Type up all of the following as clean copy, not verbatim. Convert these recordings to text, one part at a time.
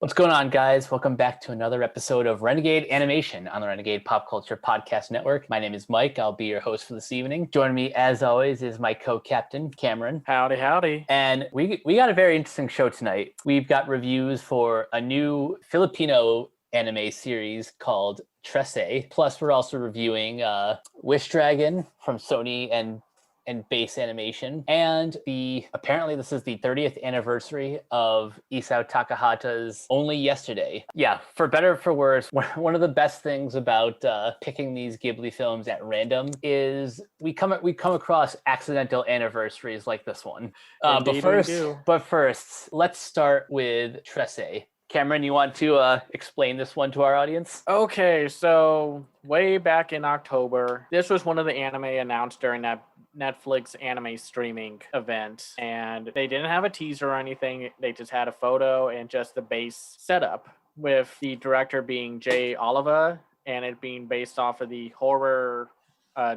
What's going on, guys? Welcome back to another episode of Renegade Animation on the Renegade Pop Culture Podcast Network. My name is Mike. I'll be your host for this evening. Joining me, as always, is my co-captain, Cameron. Howdy, howdy. And we got a very interesting show tonight. We've got reviews for a new Filipino anime series called Trese. Plus, we're also reviewing Wish Dragon from Sony and Base Animation. And apparently this is the 30th anniversary of Isao Takahata's Only Yesterday. Yeah, for better or for worse, one of the best things about picking these Ghibli films at random is we come across accidental anniversaries like this one. Indeed, we do. But first, let's start with Trese. Cameron, you want to explain this one to our audience? Okay, so way back in October, this was one of the anime announced during that Netflix anime streaming event, and they didn't have a teaser or anything. They just had a photo and just the base setup, with the director being Jay Oliva and it being based off of the horror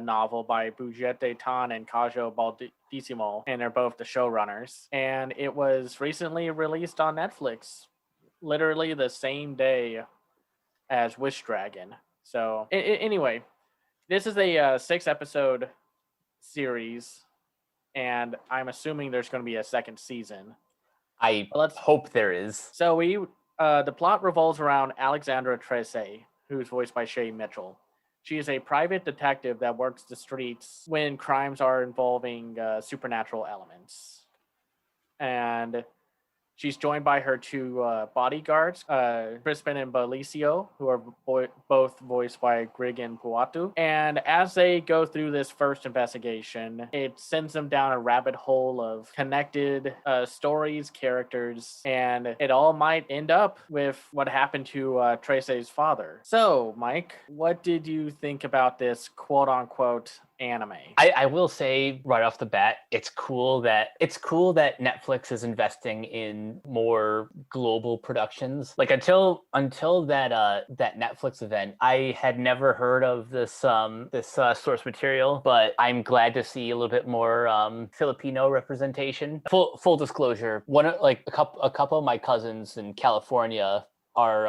novel by Bujete Tan and Kajo Baldissimo, and they're both the showrunners. And it was recently released on Netflix, literally the same day as Wish Dragon. So anyway, this is a 6-episode series, and I'm assuming there's going to be a second season. Let's hope there is. So the plot revolves around Alexandra Trese, who's voiced by Shay Mitchell. She is a private detective that works the streets when crimes are involving supernatural elements. And she's joined by her two bodyguards, Crispin and Belicio, who are both voiced by Grigan Puatu. And as they go through this first investigation, it sends them down a rabbit hole of connected stories, characters, and it all might end up with what happened to Trese's father. So, Mike, what did you think about this quote-unquote anime? I will say right off the bat, it's cool that Netflix is investing in more global productions. Like until that Netflix event, I had never heard of this source material, but I'm glad to see a little bit more Filipino representation. Full disclosure, a couple of my cousins in California are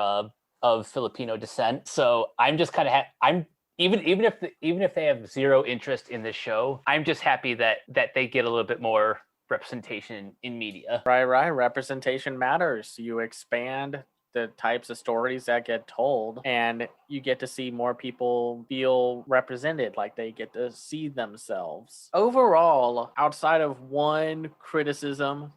of Filipino descent, so I'm just kind of even if they have zero interest in this show, I'm just happy that they get a little bit more representation in media. Right. Representation matters. You expand the types of stories that get told, and you get to see more people feel represented, like they get to see themselves. Overall, outside of one criticism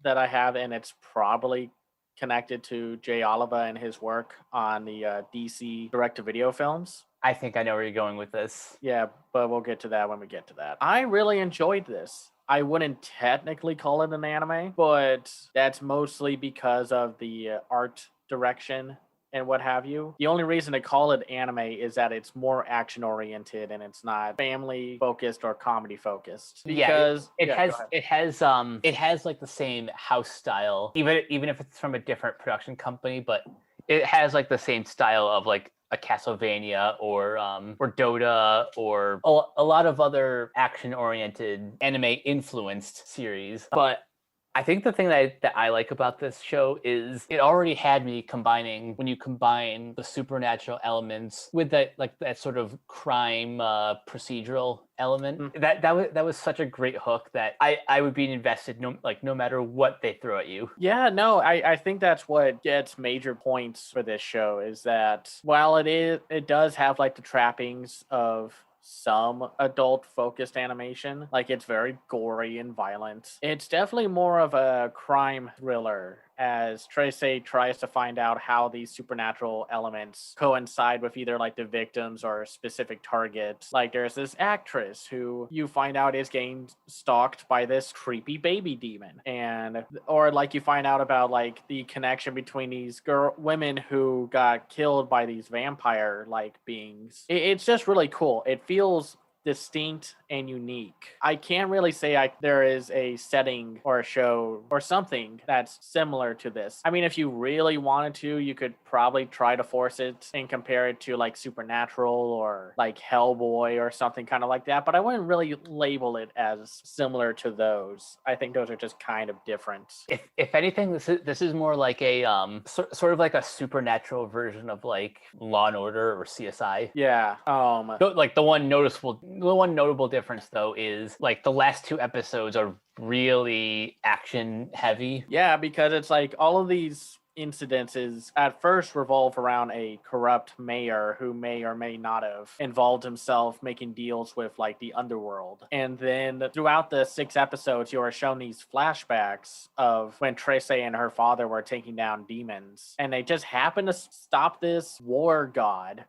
that I have, and it's probably connected to Jay Oliva and his work on the DC direct-to-video films. I think I know where you're going with this. Yeah, but we'll get to that when we get to that. I really enjoyed this. I wouldn't technically call it an anime, but that's mostly because of the art direction and what have you. The only reason to call it anime is that it's more action oriented and it's not family focused or comedy focused. Because it has like the same house style, even if it's from a different production company, but it has like the same style of like a Castlevania or Dota or a lot of other action-oriented anime-influenced series. But I think the thing that I like about this show is it already had me when you combine the supernatural elements with that sort of crime procedural element. Mm. That was such a great hook that I would be invested no matter what they throw at you. Yeah, no, I think that's what gets major points for this show, is that while it does have like the trappings of some adult focused animation, like it's very gory and violent, it's definitely more of a crime thriller, as Trese tries to find out how these supernatural elements coincide with either like the victims or specific targets. Like there's this actress who you find out is getting stalked by this creepy baby demon, or like you find out about like the connection between these women who got killed by these vampire like beings. It's just really cool. It feels distinct and unique. I can't really say there is a setting or a show or something that's similar to this. I mean, if you really wanted to, you could probably try to force it and compare it to like Supernatural or like Hellboy or something kind of like that, but I wouldn't really label it as similar to those. I think those are just kind of different. If anything, this is more like a sort of like a supernatural version of like Law and Order or CSI. Yeah. Like the one notable difference though is like the last 2 episodes are really action heavy. Yeah, because it's like all of these incidences at first revolve around a corrupt mayor who may or may not have involved himself making deals with like the underworld. And then throughout the 6 episodes, you are shown these flashbacks of when Trese and her father were taking down demons. And they just happen to stop this war god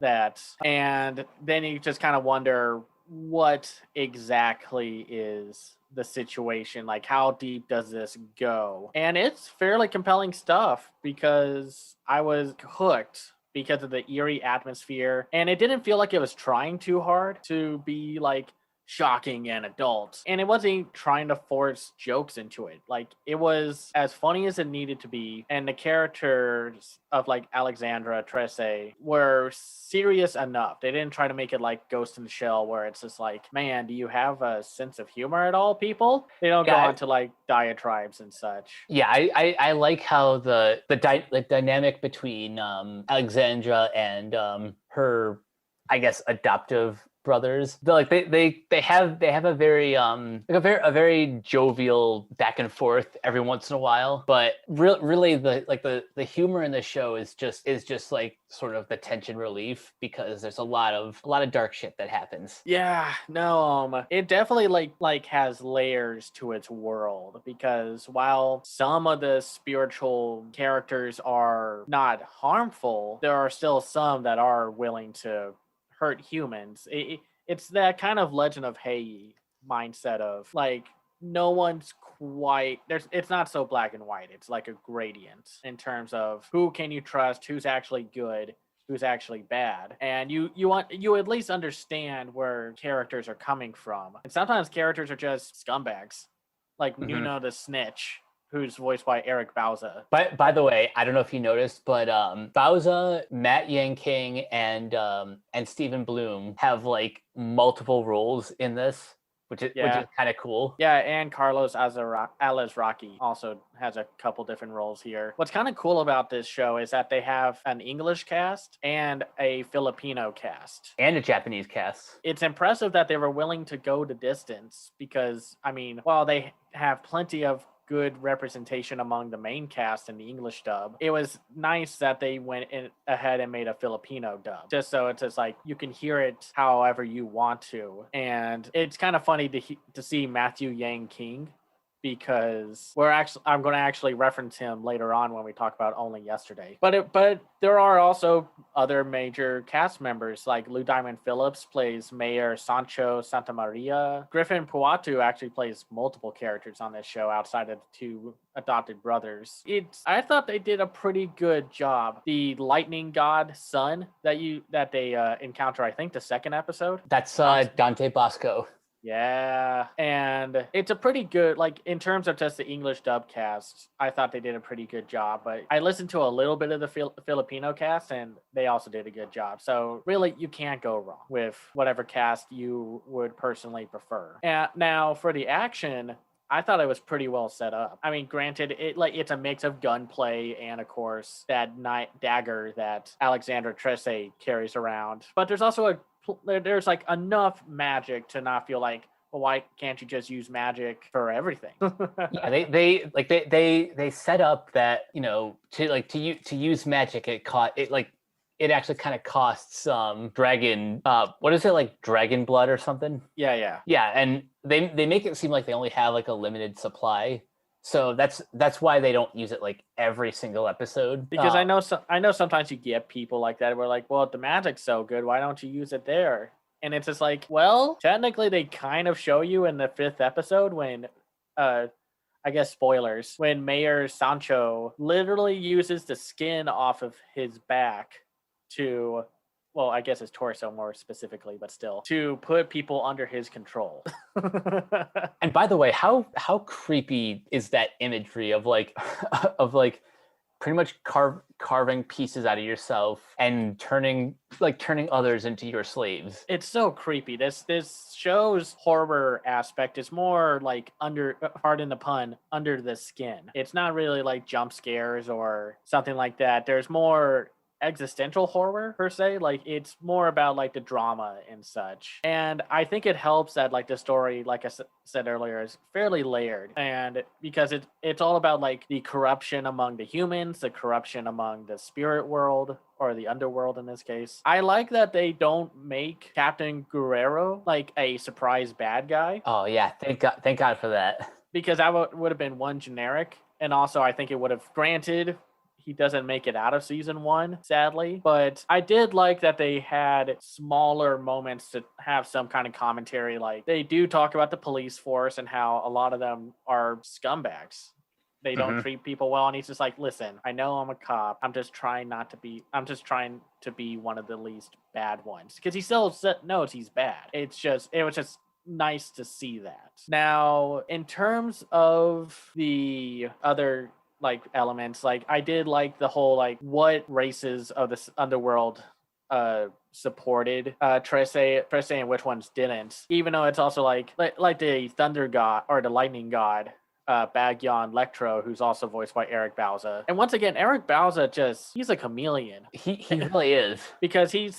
and then you just kind of wonder what exactly is the situation, like how deep does this go. And it's fairly compelling stuff because I was hooked because of the eerie atmosphere, and it didn't feel like it was trying too hard to be like shocking and adult, and it wasn't trying to force jokes into it. Like, it was as funny as it needed to be, and the characters of like Alexandra Trese were serious enough. They didn't try to make it like Ghost in the Shell where it's just like, man, do you have a sense of humor at all, people? They don't go on to like diatribes and such. Yeah, I like how the dynamic between Alexandra and her, I guess, adoptive brothers. They have a very a very jovial back and forth every once in a while, but really the humor in the show is just like sort of the tension relief because there's a lot of dark shit that happens. Yeah, no, it definitely like has layers to its world, because while some of the spiritual characters are not harmful, there are still some that are willing to hurt humans. It's that kind of Legend of Hae mindset of like, no one's quite it's not so black and white. It's like a gradient in terms of who can you trust, who's actually good, who's actually bad, and you at least understand where characters are coming from. And sometimes characters are just scumbags, like Nuno the Snitch, who's voiced by Eric Bauza. By the way, I don't know if you noticed, but Bauza, Matt Yang King, and Stephen Bloom have like multiple roles in this, which is kind of cool. Yeah, and Carlos Alazraqui also has a couple different roles here. What's kind of cool about this show is that they have an English cast and a Filipino cast. And a Japanese cast. It's impressive that they were willing to go the distance because, I mean, while they have plenty of good representation among the main cast in the English dub, it was nice that they went ahead and made a Filipino dub, just so it's just like you can hear it however you want to. And it's kind of funny to see Matthew Yang King, because I'm going to actually reference him later on when we talk about Only Yesterday. But there are also other major cast members, like Lou Diamond Phillips plays Mayor Sancho Santamaria. Griffin Puatu actually plays multiple characters on this show outside of the 2 adopted brothers. I thought they did a pretty good job. The lightning god son that they encounter, I think the 2nd episode. That's Dante Bosco. Yeah, and it's a pretty good, like, in terms of just the English dub cast, I thought they did a pretty good job, but I listened to a little bit of the Filipino cast, and they also did a good job. So really, you can't go wrong with whatever cast you would personally prefer. And now, for the action, I thought it was pretty well set up. I mean, granted, it's a mix of gunplay and, of course, that dagger that Alexandra Trese carries around. But there's also there's like enough magic to not feel like, well, why can't you just use magic for everything? Yeah, they set up that, you know, to use magic, it actually kind of costs dragon what is it, like dragon blood or something? Yeah, and they make it seem like they only have like a limited supply. So that's why they don't use it like every single episode. Because I know sometimes you get people like that. We're like, well, if the magic's so good, why don't you use it there? And it's just like, well, technically they kind of show you in the 5th episode when, I guess spoilers, when Mayor Sancho literally uses the skin off of his back to well, I guess his torso more specifically, but still, to put people under his control. And by the way, how creepy is that imagery of like of like pretty much carving pieces out of yourself and turning others into your slaves? It's so creepy. This show's horror aspect is more like pardon the pun, under the skin. It's not really like jump scares or something like that. There's more existential horror per se. Like it's more about like the drama and such. And I think it helps that like the story, like I said earlier, is fairly layered, and because it's all about like the corruption among the humans, the corruption among the spirit world, or the underworld in this case. I like that they don't make Captain Guerrero like a surprise bad guy. Oh yeah, thank God for that. Because that would have been one generic, and also I think it would have granted he doesn't make it out of season 1, sadly. But I did like that they had smaller moments to have some kind of commentary. Like they do talk about the police force and how a lot of them are scumbags. They don't treat people well, and he's just like, listen, I know I'm a cop. I'm just trying to be one of the least bad ones. Because he still knows he's bad. It was just nice to see that. Now, in terms of the other like elements, like I did like the whole like what races of this underworld supported Trese and which ones didn't, even though it's also like the thunder god or the lightning god, Bagyon Lectro, who's also voiced by Eric Bauza. And once again, Eric Bauza he's a chameleon. He really is. Because he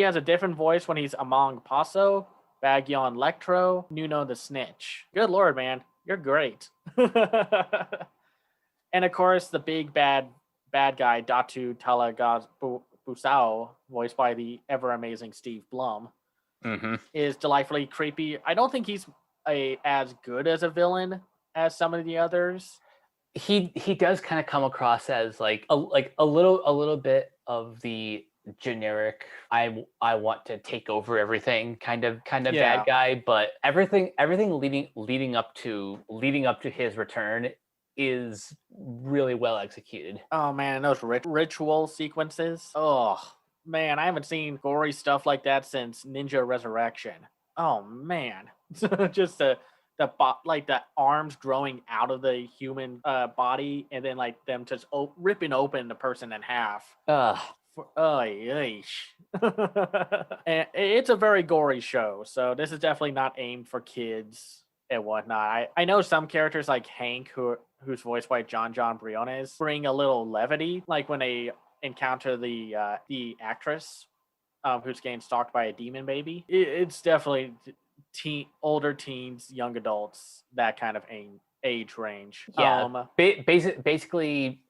has a different voice when he's Among Paso, Bagyon Lectro, Nuno the Snitch. Good lord, man, you're great. And of course, the big bad guy, Datu Busao, voiced by the ever amazing Steve Blum, is delightfully creepy. I don't think he's as good as a villain as some of the others. He does kind of come across as like a little bit of the generic I want to take over everything kind of bad guy, but everything leading up to his return is really well executed. Oh man, those ritual sequences. Oh man, I haven't seen gory stuff like that since Ninja Resurrection. Oh man, just the arms growing out of the human body, and then like them just ripping open the person in half. And it's a very gory show, so this is definitely not aimed for kids and whatnot. I know some characters like Hank, who's voiced by John Briones, bring a little levity, like when they encounter the actress who's getting stalked by a demon baby. It's definitely older teens, young adults, that kind of age range. Yeah, basically,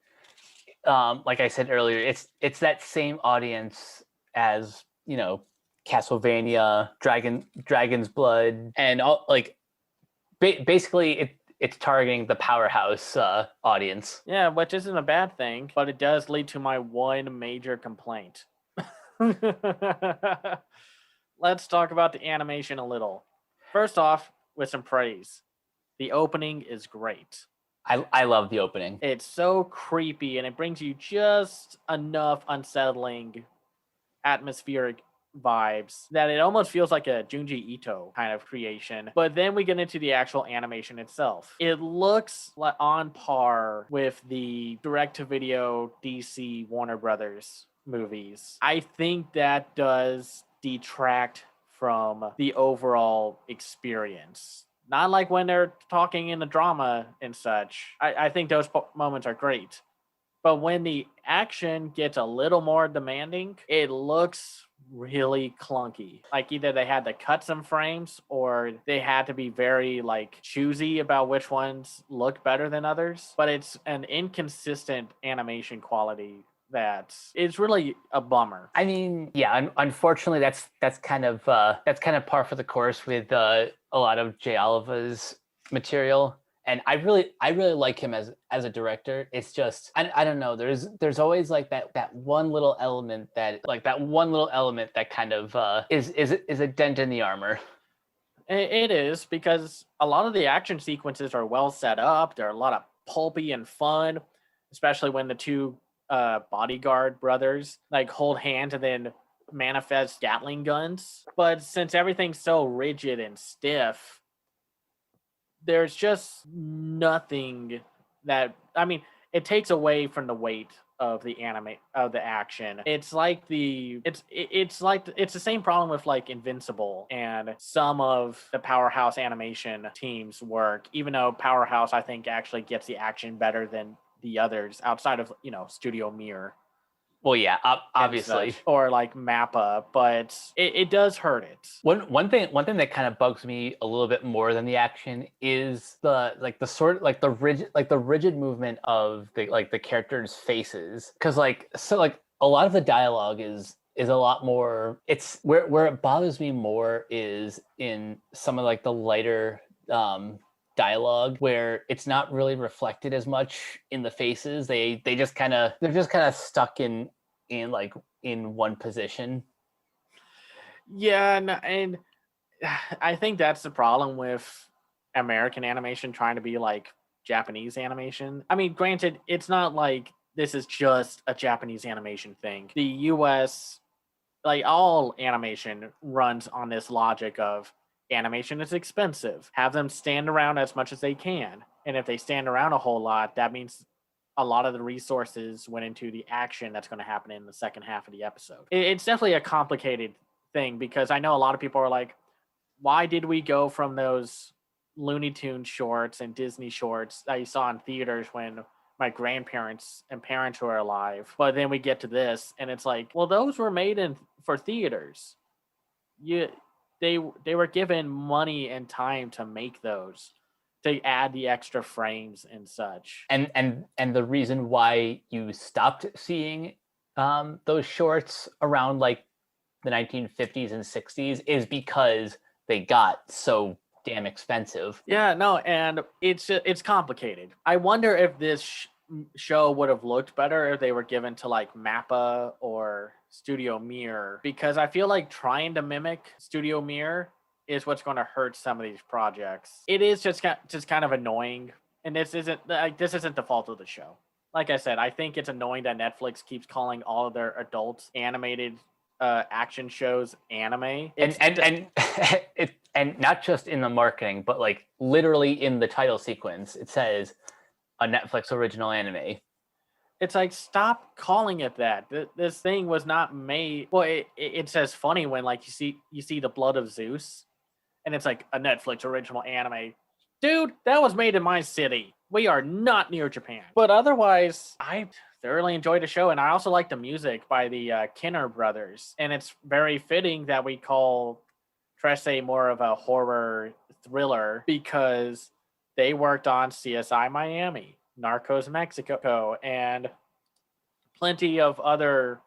like I said earlier, it's that same audience as, you know, Castlevania, Dragon's Blood, and all, like basically it's targeting the powerhouse audience. Yeah, which isn't a bad thing, but it does lead to my one major complaint. Let's talk about the animation a little. First off, with some praise. The opening is great. I love the opening. It's so creepy, and it brings you just enough unsettling atmospheric vibes that it almost feels like a Junji Ito kind of creation. But then we get into the actual animation itself. It looks on par with the direct-to-video DC Warner Brothers movies. I think that does detract from the overall experience. Not like when they're talking in the drama and such. I think those moments are great. But when the action gets a little more demanding, it looks really clunky. Like either they had to cut some frames or they had to be very like choosy about which ones look better than others. But it's an inconsistent animation quality that is really a bummer. I mean, yeah, unfortunately, that's kind of par for the course with a lot of Jay Oliva's material. And I really like him as a director. It's just I don't know. There's always like that one little element that kind of is a dent in the armor. It is, because a lot of the action sequences are well set up. They're a lot of pulpy and fun, especially when the two bodyguard brothers like hold hands and then manifest Gatling guns. But since everything's so rigid and stiff, there's just nothing that, I mean, it takes away from the weight of the action. It's like it's the same problem with like Invincible and some of the Powerhouse Animation team's work, even though Powerhouse I think actually gets the action better than the others outside of, Studio Mirror. Well, yeah, obviously, or like Mappa, but it does hurt it. One thing that kind of bugs me a little bit more than the action is the rigid movement of the characters' faces, because a lot of the dialogue is a lot more. It's where it bothers me more is in some of like the lighter dialogue where it's not really reflected as much in the faces. They're just kind of stuck in one position. Yeah, and I think that's the problem with American animation trying to be like Japanese animation. I mean, granted, it's not like this is just a Japanese animation thing. The US, like all animation, runs on this logic of animation is expensive. Have them stand around as much as they can. And if they stand around a whole lot, that means a lot of the resources went into the action that's going to happen in the second half of the episode. It's definitely a complicated thing, because I know a lot of people are like, why did we go from those Looney Tunes shorts and Disney shorts that you saw in theaters when my grandparents and parents were alive, but then we get to this and it's like, well, those were made for theaters. They were given money and time to make those, to add the extra frames and such. And the reason why you stopped seeing those shorts around like the 1950s and 60s is because they got so damn expensive. Yeah, no, and it's complicated. I wonder if this show would have looked better if they were given to like Mappa or Studio Mirror, because I feel like trying to mimic Studio Mirror is what's going to hurt some of these projects. It is just kind of annoying, and this isn't the fault of the show. Like I said, I think it's annoying that Netflix keeps calling all of their adult animated action shows anime, and not just in the marketing, but like literally in the title sequence, it says a Netflix original anime. It's like, stop calling it that. This thing was not made. Well, it says funny when like you see the Blood of Zeus, and it's like a Netflix original anime. Dude, that was made in my city. We are not near Japan. But otherwise, I thoroughly enjoyed the show, and I also like the music by the Kinner brothers. And it's very fitting that we call Trese more of a horror thriller, because they worked on CSI Miami, Narcos Mexico, and plenty of other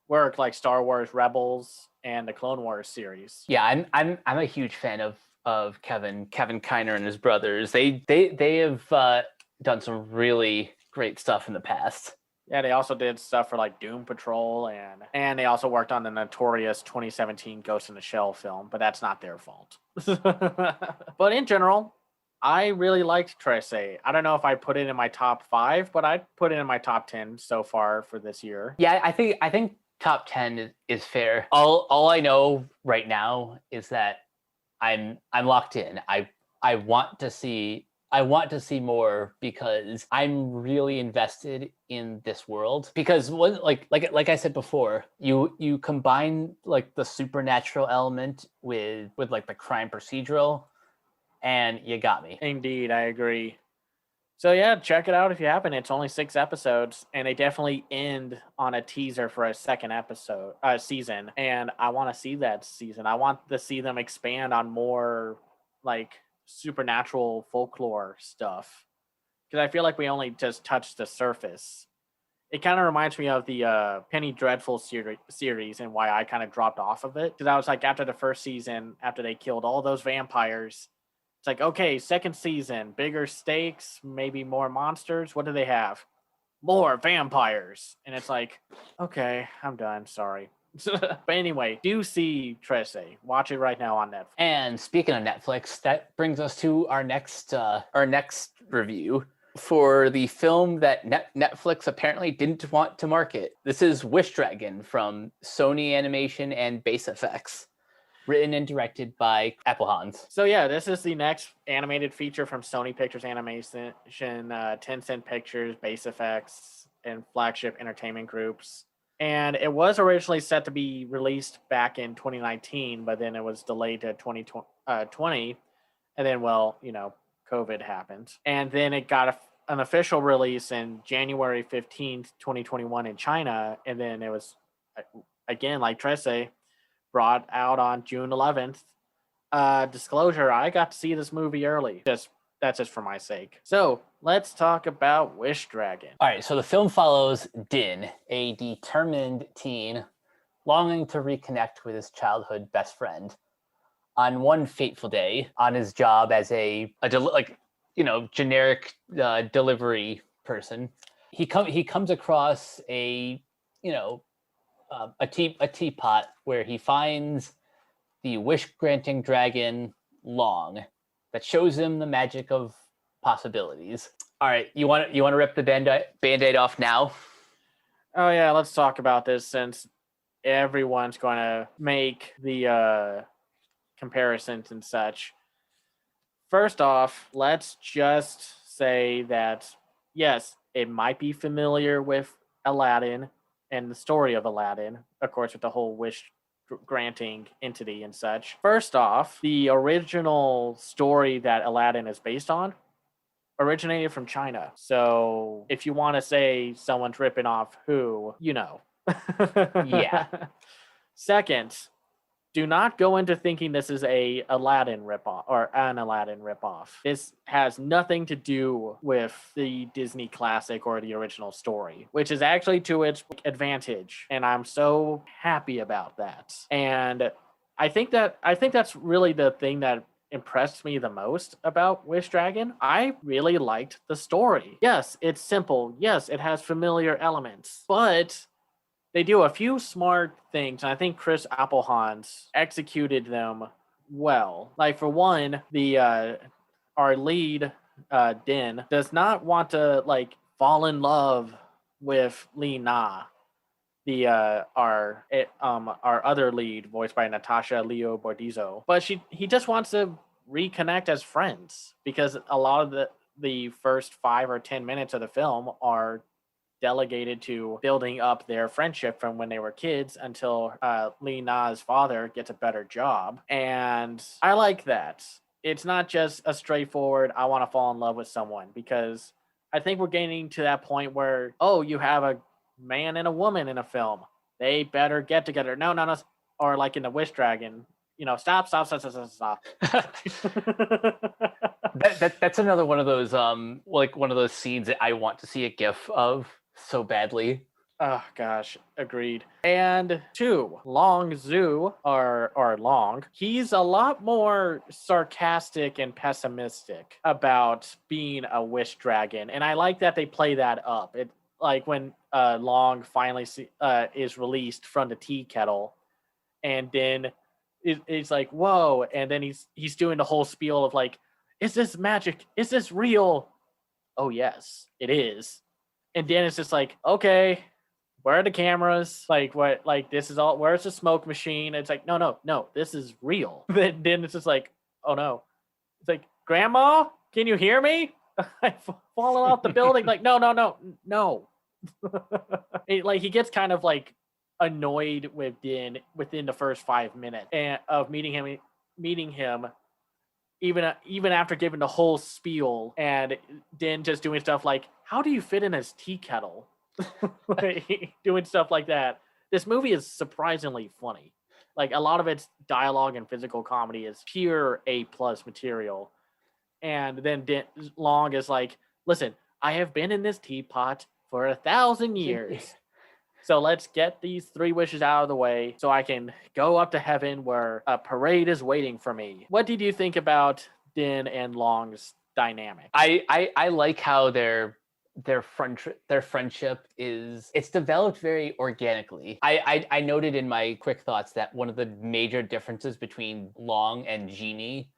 work like Star Wars Rebels and the Clone Wars series. Yeah, I'm a huge fan of Kevin Kiner and his brothers. They have done some really great stuff in the past. Yeah, they also did stuff for like Doom Patrol, and they also worked on the notorious 2017 Ghost in the Shell film, but that's not their fault. But in general, I really liked Trese. I don't know if I put it in my top 5, but I'd put it in my top 10 so far for this year. Yeah, I think top 10 is fair. All I know right now is that I'm locked in. I want to see more, because I'm really invested in this world. Because like I said before, you combine like the supernatural element with like the crime procedural, and you got me. Indeed, I agree. So yeah, check it out if you haven't. It's only 6 episodes, and they definitely end on a teaser for a second season. And I want to see that season. I want to see them expand on more like supernatural folklore stuff, because I feel like we only just touched the surface. It kind of reminds me of the Penny Dreadful series, and why I kind of dropped off of it, because I was like, after the first season, after they killed all those vampires, it's like, okay, second season, bigger stakes, maybe more monsters. What do they have? More vampires. And it's like, okay, I'm done. Sorry. But anyway, do see Trese. Watch it right now on Netflix. And speaking of Netflix, that brings us to our next review, for the film that Netflix apparently didn't want to market. This is Wish Dragon from Sony Animation and Base FX, written and directed by Apple Hans. So yeah, this is the next animated feature from Sony Pictures Animation, Tencent Pictures, Base FX, and Flagship Entertainment Groups. And it was originally set to be released back in 2019, but then it was delayed to 2020. And then, well, COVID happened. And then it got an official release in January 15th, 2021 in China. And then it was, again, like Trese, brought out on June 11th. Disclosure, I got to see this movie early. That's just for my sake. So let's talk about Wish Dragon. All right, so the film follows Din, a determined teen longing to reconnect with his childhood best friend. On one fateful day, on his job as a generic delivery person, he comes across a teapot where he finds the wish-granting dragon Long that shows him the magic of possibilities. All right, you want to rip the band-aid off now? Oh yeah, let's talk about this since everyone's going to make the comparisons and such. First off, let's just say that yes, it might be familiar with Aladdin and the story of Aladdin, of course, with the whole wish granting entity and such. First off, the original story that Aladdin is based on originated from China. So if you want to say someone's ripping off who, Yeah. Second, do not go into thinking this is a Aladdin ripoff or an Aladdin ripoff. This has nothing to do with the Disney classic or the original story, which is actually to its advantage, and I'm so happy about that. And I think that's really the thing that impressed me the most about Wish Dragon. I really liked the story. Yes, it's simple. Yes, it has familiar elements, but they do a few smart things, and I think Chris Applehans executed them well. Like, for one, our lead, Din, does not want to fall in love with Li Na, our other lead, voiced by Natasha Leo Bordizzo. But he just wants to reconnect as friends, because a lot of the first 5 or 10 minutes of the film are delegated to building up their friendship from when they were kids until Li Na's father gets a better job. And I like that. It's not just a straightforward, I want to fall in love with someone, because I think we're getting to that point where, you have a man and a woman in a film. They better get together. No. Or like in the Wish Dragon, stop. That's another one of those one of those scenes that I want to see a GIF of so badly. Oh gosh, agreed. And 2, Long Zhu, or Long, he's a lot more sarcastic and pessimistic about being a wish dragon, and I like that they play that up. It like when Long finally is released from the tea kettle, and then it's like, whoa, and then he's doing the whole spiel of like, is this magic? Is this real? Oh yes, it is. And then it's just like, okay, where are the cameras? Like, what? Like, this is all. Where's the smoke machine? It's like, no, this is real. Then it's just like, oh no. It's like, Grandma, can you hear me? I've fallen off the building. Like, no. He gets kind of like annoyed with Din within the first 5 minutes of meeting him. Even after giving the whole spiel, and Din just doing stuff like, how do you fit in his tea kettle? Doing stuff like that. This movie is surprisingly funny. Like, a lot of its dialogue and physical comedy is pure A+ material. And then Long is like, listen, I have been in this teapot for 1,000 years. So let's get these 3 wishes out of the way so I can go up to heaven where a parade is waiting for me. What did you think about Din and Long's dynamic? I like how their friendship it's developed very organically. I noted in my quick thoughts that one of the major differences between Long and Genie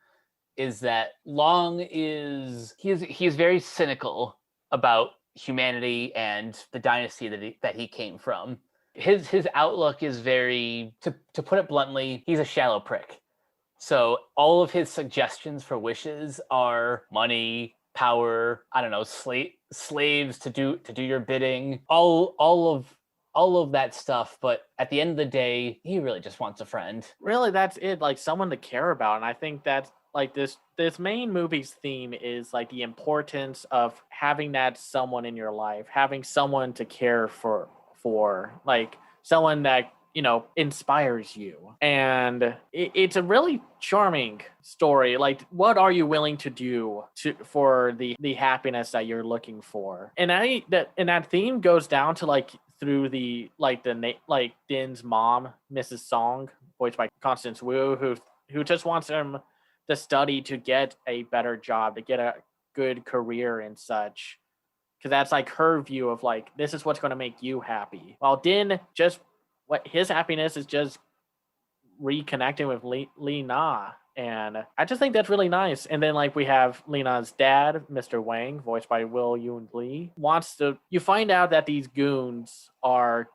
is that Long he's very cynical about humanity and the dynasty that he came from. His outlook is very, to put it bluntly, he's a shallow prick. So all of his suggestions for wishes are money, power, I don't know, slaves to do your bidding, all of that stuff. But at the end of the day, he really just wants a friend. Really, that's it. Like someone to care about, and I think that's like this main movie's theme is like the importance of having that someone in your life, having someone to care for like someone that inspires you. And it's a really charming story. Like, what are you willing to do for the happiness that you're looking for? And that theme goes down to like through the Din's mom, Mrs. Song, voiced by Constance Wu, who just wants him to study to get a better job, to get a good career and such. Because that's like her view of like, this is what's going to make you happy. While Din what his happiness is just reconnecting with Li Na. And I just think that's really nice. And then like we have Li Na's dad, Mr. Wang, voiced by Will Yoon Lee, you find out that these goons are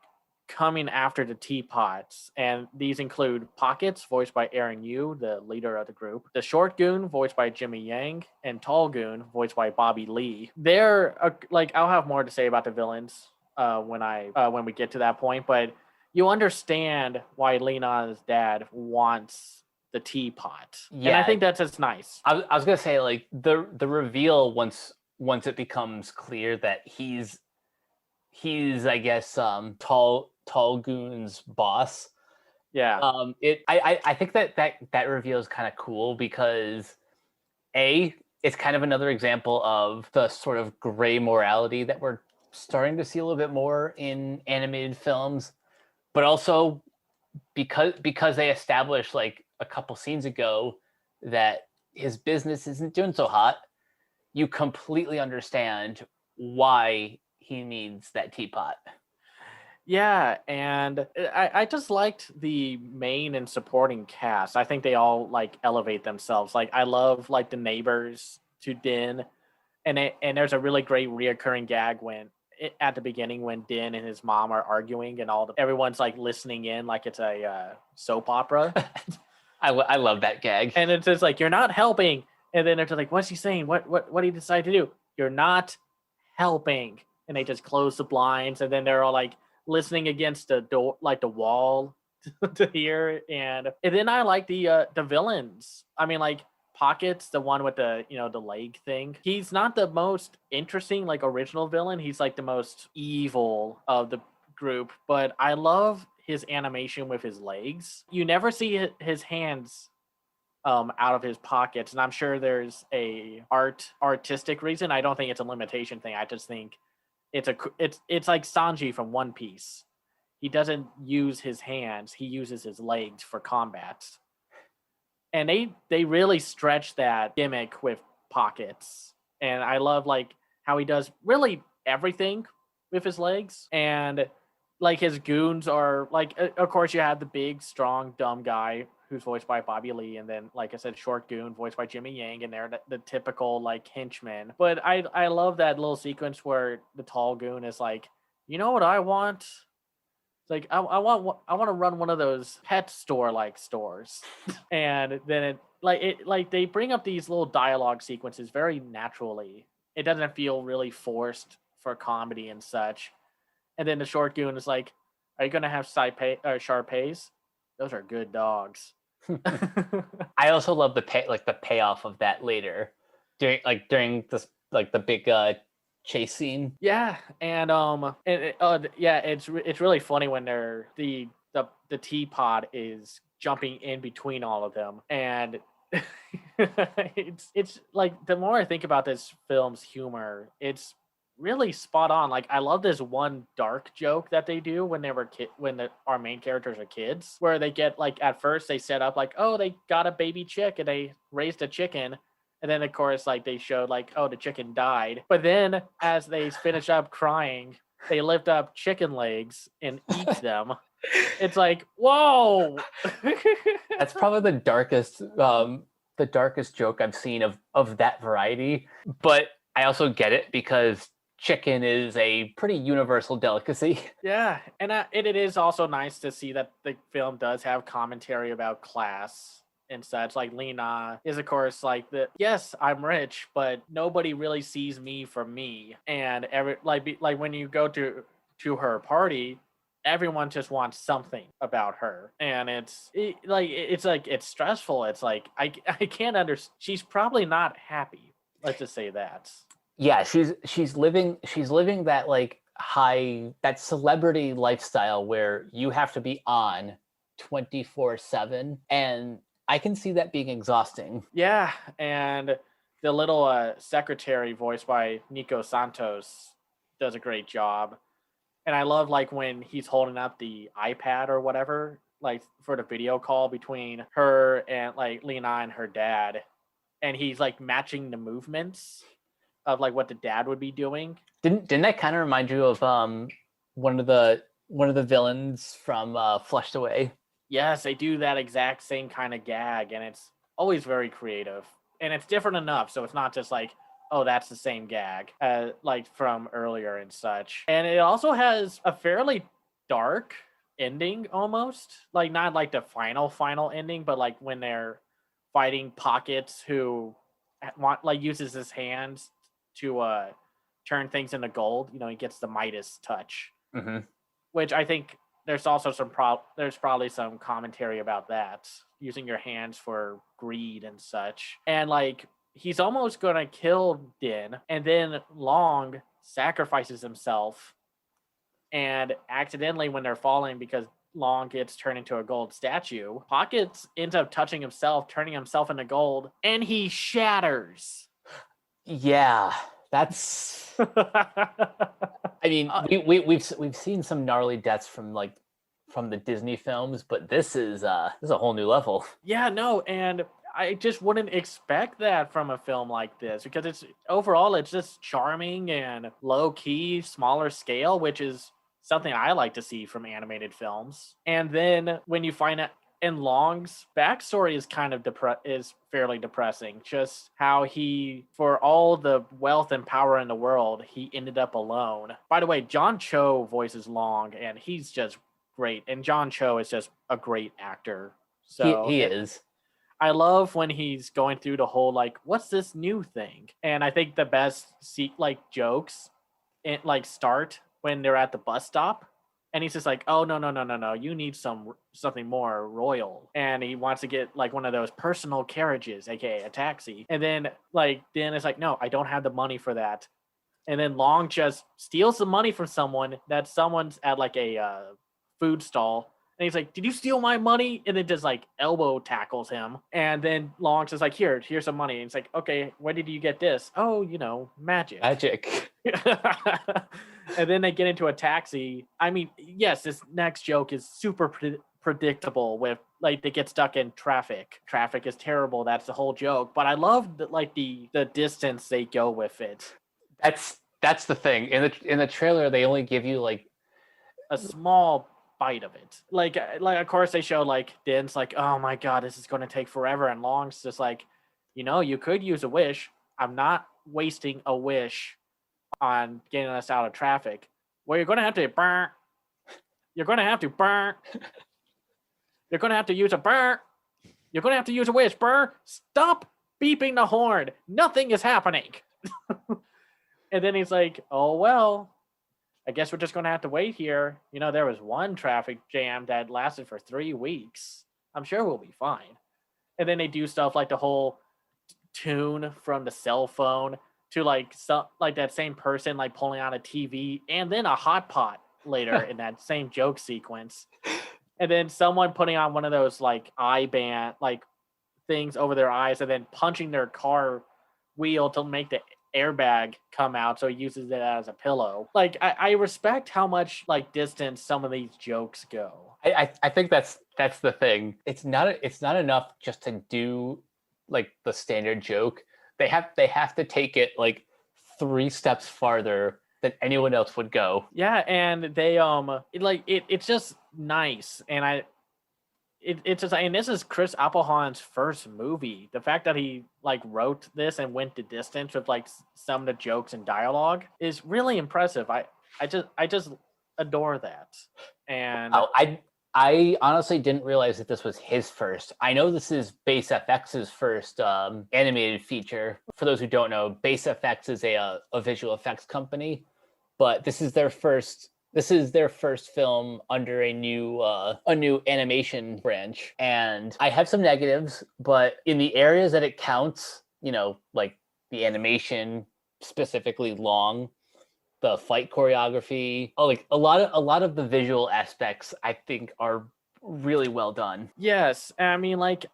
coming after the teapots. And these include Pockets, voiced by Aaron Yu, the leader of the group, the Short Goon, voiced by Jimmy Yang, and Tall Goon, voiced by Bobby Lee. They're like, I'll have more to say about the villains when we get to that point, but you understand why Lena's dad wants the teapot. Yeah. And I think that's just nice. I was gonna say, like, the reveal once it becomes clear that he's I guess Tall Goon's boss. Yeah. I think that reveal is kind of cool because it's kind of another example of the sort of gray morality that we're starting to see a little bit more in animated films. But also because they established like a couple scenes ago that his business isn't doing so hot, you completely understand why he needs that teapot. Yeah, and I just liked the main and supporting cast. I think they all like elevate themselves. Like I love like the neighbors to Din, and there's a really great reoccurring gag at the beginning when Din and his mom are arguing and everyone's like listening in like it's a soap opera. I love that gag. And it's just like, you're not helping. And then they're just like, what's he saying? What do you decide to do? You're not helping. And they just close the blinds. And then they're all like listening against the door, like the wall to hear. And then I like the villains. I mean, like Pockets, the one with the the leg thing. He's not the most interesting like original villain. He's like the most evil of the group, but I love his animation with his legs. You never see his hands out of his pockets, and I'm sure there's a artistic reason. I don't think it's a limitation thing. I just think it's like Sanji from One Piece. He doesn't use his hands, he uses his legs for combat. And they really stretch that gimmick with Pockets. And I love like how he does really everything with his legs. And like his goons are like, of course you have the big, strong, dumb guy who's voiced by Bobby Lee. And then, like I said, Short Goon voiced by Jimmy Yang. And they're the typical like henchmen. But I love that little sequence where the Tall Goon is like, you know what I want? Like I want to run one of those pet store like stores. And then they bring up these little dialogue sequences very naturally. It doesn't feel really forced for comedy and such. And then the Short Goon is like, are you gonna have Shar-Peis? Those are good dogs. I also love the payoff of that later during this like the big chase scene. Yeah, and it's really funny when the teapot is jumping in between all of them, and it's like the more I think about this film's humor, it's really spot on. Like I love this one dark joke that they do when our main characters are kids, where they get like at first they set up like, oh, they got a baby chick and they raised a chicken. And then, of course, like they showed like, oh, the chicken died. But then as they finish up crying, they lift up chicken legs and eat them. It's like, whoa. That's probably the darkest joke I've seen of that variety. But I also get it because chicken is a pretty universal delicacy. Yeah, and it is also nice to see that the film does have commentary about class and such. Like Lena is, of course, like the yes, I'm rich, but nobody really sees me for me. And like when you go to her party, everyone just wants something about her, and it's stressful. It's like I can't understand. She's probably not happy. Let's just say that. Yeah, she's living that like that celebrity lifestyle where you have to be on 24/7, and I can see that being exhausting. Yeah, and the little secretary voiced by Nico Santos does a great job. And I love like when he's holding up the iPad or whatever, like for the video call between her and like Lena and her dad, and he's like matching the movements of like what the dad would be doing. Didn't that kind of remind you of one of the villains from Flushed Away? Yes, they do that exact same kind of gag, and it's always very creative. And it's different enough, so it's not just like, oh, that's the same gag, like from earlier and such. And it also has a fairly dark ending almost. Like, not like the final ending, but like when they're fighting Pockets, who uses his hands to turn things into gold. You know, he gets the Midas touch, which I think there's also there's probably some commentary about that, using your hands for greed and such. And like he's almost gonna kill Din, and then Long sacrifices himself, and accidentally when they're falling, because Long gets turned into a gold statue, Pockets ends up touching himself, turning himself into gold, and he shatters. Yeah, that's. I mean, we've seen some gnarly deaths from the Disney films, but this is a whole new level. Yeah, no, and I just wouldn't expect that from a film like this, because it's just charming and low key, smaller scale, which is something I like to see from animated films. And then when you find out, and Long's backstory is kind of is fairly depressing. Just how he, for all the wealth and power in the world, he ended up alone. By the way, John Cho voices Long, and he's just great. And John Cho is just a great actor. So he is. I love when he's going through the whole like, what's this new thing? And I think the best jokes start when they're at the bus stop. And he's just like, oh, no, you need something more royal. And he wants to get like one of those personal carriages, aka a taxi. And then Dan is like, no, I don't have the money for that. And then Long just steals the money from someone. That someone's at like a food stall. And he's like, did you steal my money? And then just like elbow tackles him. And then Long's just like, here's some money. And it's like, okay, where did you get this? Oh, magic. Magic. And then they get into a taxi. I mean, yes, this next joke is super predictable with like they get stuck in traffic. Traffic is terrible. That's the whole joke. But I love the distance they go with it. That's the thing. In the trailer, they only give you like a small bite of it. Like of course they show like Din's like, oh my god, this is going to take forever, and Long's just like, you could use a wish. I'm not wasting a wish on getting us out of traffic. Well, you're going to have to burn. You're going to have to burn. You're going to have to use a burn. You're going to have to use a wish. Burr, stop beeping the horn. Nothing is happening. And then he's like, oh well, I guess we're just going to have to wait here. There was one traffic jam that lasted for 3 weeks. I'm sure we'll be fine. And then they do stuff like the whole tune from the cell phone to like that same person like pulling out a TV and then a hot pot later in that same joke sequence. And then someone putting on one of those like eye band like things over their eyes and then punching their car wheel to make the airbag come out, so he uses it as a pillow. Like I respect how much like distance some of these jokes go. I think that's the thing. It's not enough just to do like the standard joke. They have to take it like 3 steps farther than anyone else would go. Yeah, and they it's just nice. And it's just, and this is Chris Applehahn's first movie. The fact that he like wrote this and went the distance with like some of the jokes and dialogue is really impressive. I just adore that. And Oh, I honestly didn't realize that this was his first. I know this is Base FX's first animated feature. For those who don't know, Base FX is a visual effects company, but this is their first. This is their first film under a new animation branch, and I have some negatives, but in the areas that it counts, like the animation, specifically long, the fight choreography, like a lot of the visual aspects, I think are really well done. yes, I mean, like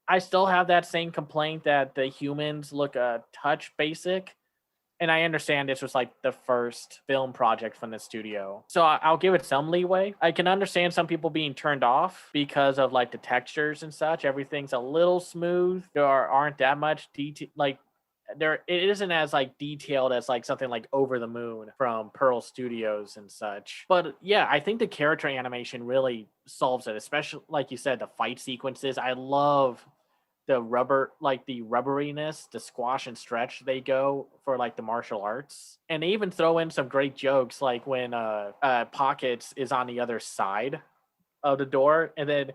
I still have that same complaint that the humans look a touch basic. And I understand this was like the first film project from the studio. So I'll give it some leeway. I can understand some people being turned off because of like the textures and such. Everything's a little smooth. There aren't that much detail. Like it isn't as like detailed as like something like Over the Moon from Pearl Studios and such. But yeah, I think the character animation really solves it, especially like you said, the fight sequences. I love the rubberiness, the squash and stretch they go for like the martial arts. And they even throw in some great jokes like when Pockets is on the other side of the door and then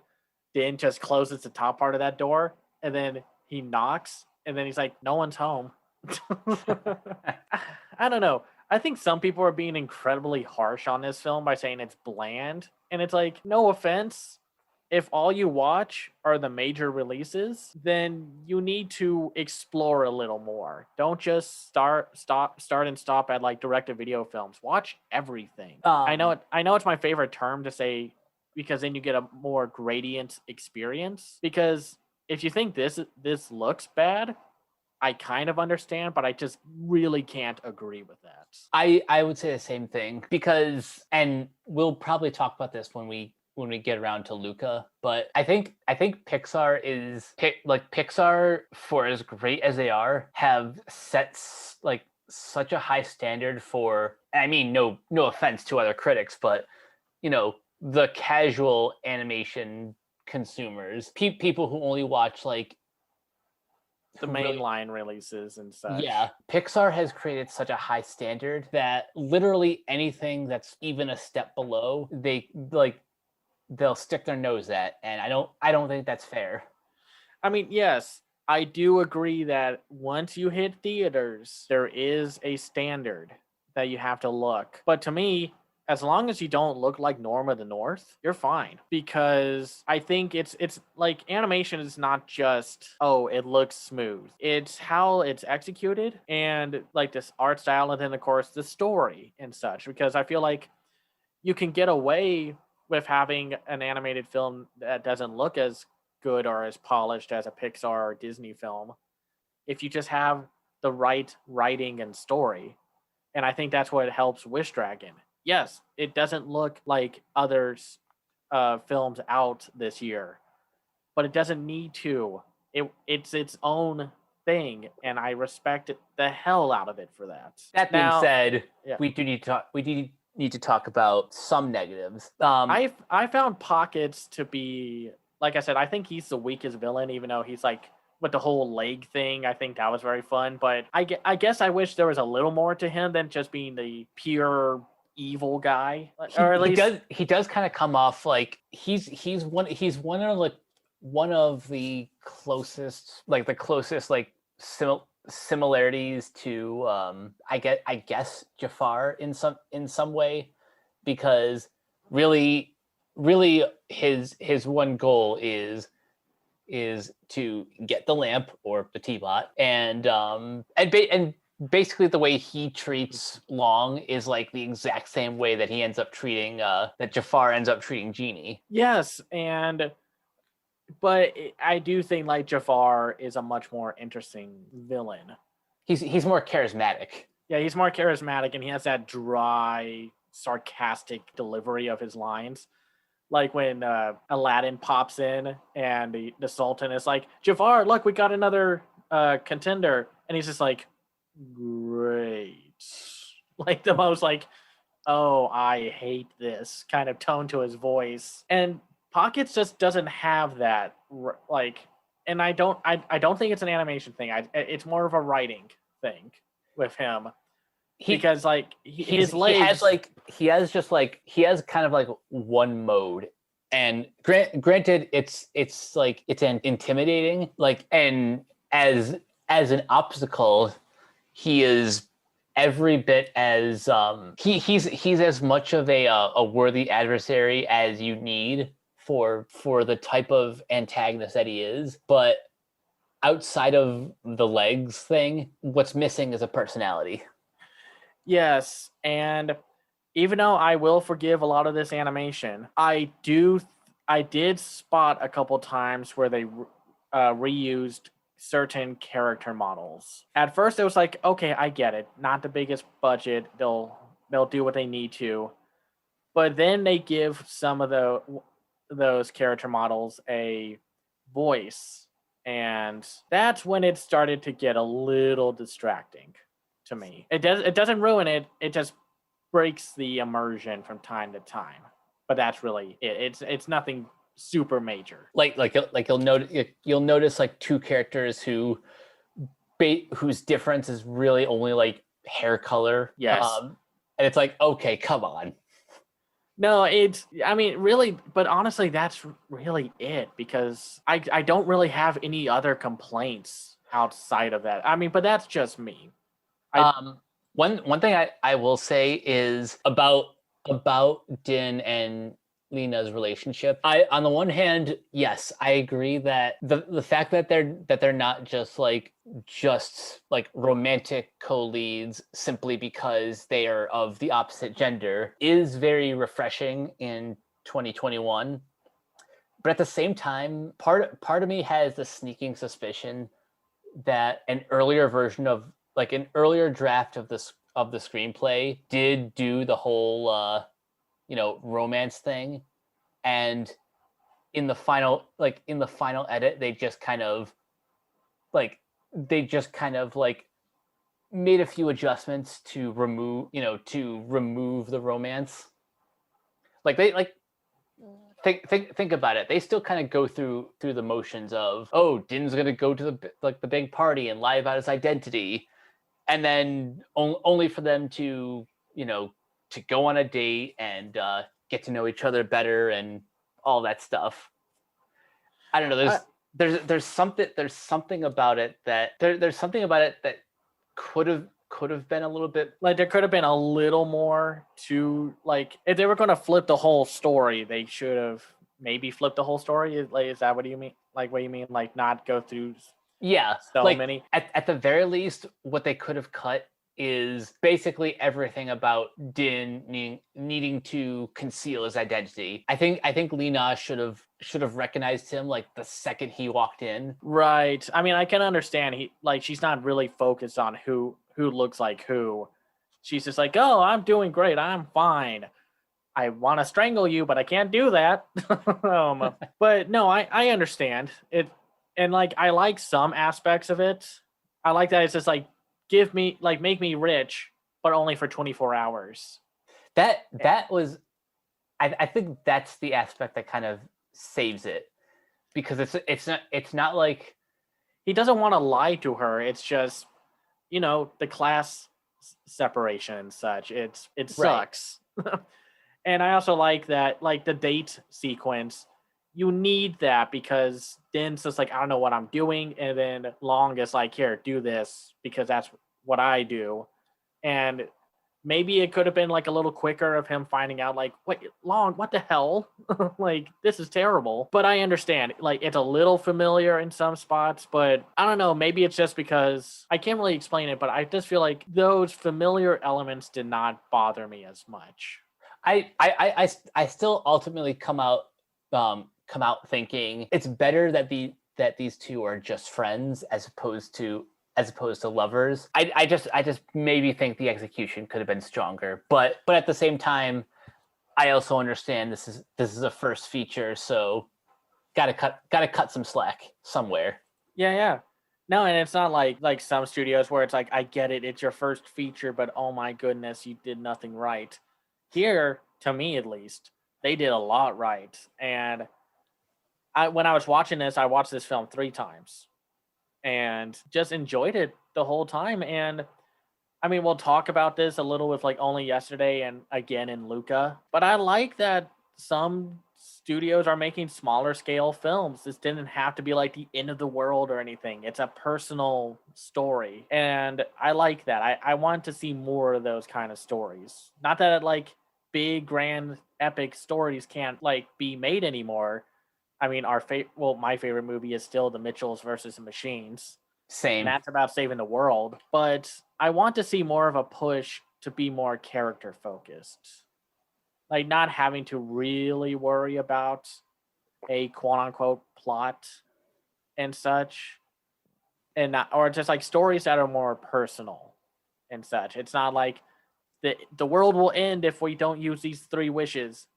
Din just closes the top part of that door and then he knocks and then he's like, no one's home. I don't know. I think some people are being incredibly harsh on this film by saying it's bland. And it's like, no offense, if all you watch are the major releases, then you need to explore a little more. Don't just start and stop at like direct-to-video films. Watch everything. I know it's my favorite term to say because then you get a more gradient experience. Because if you think this looks bad, I kind of understand, but I just really can't agree with that. I would say the same thing because, and we'll probably talk about this when we get around to Luca, but I think Pixar Pixar, for as great as they are, have set like such a high standard for, I mean, no offense to other critics, but the casual animation consumers, people who only watch like the mainline releases and such. Yeah, Pixar has created such a high standard that literally anything that's even a step below, they'll stick their nose at, and I don't think that's fair. I mean, yes, I do agree that once you hit theaters, there is a standard that you have to look. But to me, as long as you don't look like Norma the North, you're fine. Because I think it's like animation is not just, oh, it looks smooth. It's how it's executed and like this art style and then of course the story and such. Because I feel like you can get away with having an animated film that doesn't look as good or as polished as a Pixar or Disney film if you just have the right writing and story. And I think that's what helps Wish Dragon. Yes, it doesn't look like others films out this year, but it doesn't need to. It's its own thing, and I respect the hell out of it for that. That being said, yeah, we do need to talk about some negatives. I found Pockets to be, like I said, I think he's the weakest villain, even though he's like with the whole leg thing. I think that was very fun, but I guess I wish there was a little more to him than just being the pure evil guy. Or at least he does kind of come off like he's one of the closest similarities to I guess Jafar in some way, because really his one goal is to get the lamp or the teapot, and basically the way he treats Long is like the exact same way that he ends up treating that Jafar ends up treating Genie. Yes, but I do think like Jafar is a much more interesting villain. He's more charismatic. Yeah, he's more charismatic, and he has that dry, sarcastic delivery of his lines. Like when Aladdin pops in and the Sultan is like, Jafar, look, we got another contender. And he's just like, great. Like the most like, oh, I hate this kind of tone to his voice. And Pockets just doesn't have that like, and I don't think it's an animation thing. It's more of a writing thing with him He because like his he has legs. like he has kind of like one mode, and granted it's like it's an intimidating, like, and as an obstacle, he is every bit as he's as much of a worthy adversary as you need for the type of antagonist that he is. But outside of the legs thing, what's missing is a personality. Yes, and even though I will forgive a lot of this animation, I did spot a couple times where they reused certain character models. At first, it was like, okay, I get it, not the biggest budget. They'll do what they need to, but then they give some of those character models a voice, and that's when it started to get a little distracting to me. It doesn't ruin it. It just breaks the immersion from time to time. But that's really it. It's nothing super major. Like you'll notice like two characters whose difference is really only like hair color. Yes. And it's like, okay, come on. No, I mean, really, but honestly, that's really it, because I don't really have any other complaints outside of that. I mean, but that's just me. One thing I will say is about Din and Lena's relationship. On the one hand, yes, I agree that the fact that they're not just like romantic co-leads simply because they are of the opposite gender is very refreshing in 2021. But at the same time, part of me has the sneaking suspicion that an earlier version of an earlier draft of the screenplay did do the whole romance thing, and in the final edit they just kind of made a few adjustments to remove the romance. Think about it. They still kind of go through the motions of, oh, Din's gonna go to the big party and lie about his identity, and then only for them to to go on a date and get to know each other better and all that stuff. I don't know. There's something about it that could have been a little bit, like, there could have been a little more to, like, if they were going to flip the whole story, they should have maybe flipped the whole story. Is that what you mean? Like, what you mean, like, not go through so many? At the very least, what they could have cut is basically everything about Din needing to conceal his identity. I think Lena should have recognized him like the second he walked in. Right. I mean, I can understand she's not really focused on who looks like who. She's just like, oh, I'm doing great. I'm fine. I want to strangle you, but I can't do that. But no, I understand it. And like, I like some aspects of it. I like that it's just like, make me rich, but only for 24 hours. That was, I think that's the aspect that kind of saves it, because it's not like he doesn't want to lie to her. It's just, the class separation and such. It sucks. Right. And I also like that, like, the date sequence. You need that because Din's just like, I don't know what I'm doing, and then Long is like, here, do this because that's what I do. And maybe it could have been like a little quicker of him finding out, like, wait, Long, what the hell? Like, this is terrible. But I understand, like, it's a little familiar in some spots, but I don't know, maybe it's just because I can't really explain it, but I just feel like those familiar elements did not bother me as much. I still ultimately come out thinking it's better that these two are just friends as opposed to lovers. I just maybe think the execution could have been stronger, but at the same time, I also understand this is a first feature, so gotta cut some slack somewhere. Yeah. No, and it's not like some studios where it's like, I get it, it's your first feature, but oh my goodness, you did nothing right. Here, to me at least, they did a lot right, and when I was watching this, I watched this film 3 times and just enjoyed it the whole time. And I mean, we'll talk about this a little with like Only Yesterday and again in Luca, but I like that some studios are making smaller scale films. This didn't have to be like the end of the world or anything. It's a personal story. And I like that. I want to see more of those kind of stories. Not that like big, grand, epic stories can't like be made anymore. I mean, my favorite movie is still The Mitchells versus the Machines, and Same. that's about saving the world. But I want to see more of a push to be more character focused, like not having to really worry about a quote unquote plot and such, and not, or just like stories that are more personal and such. It's not like the world will end if we don't use these 3 wishes.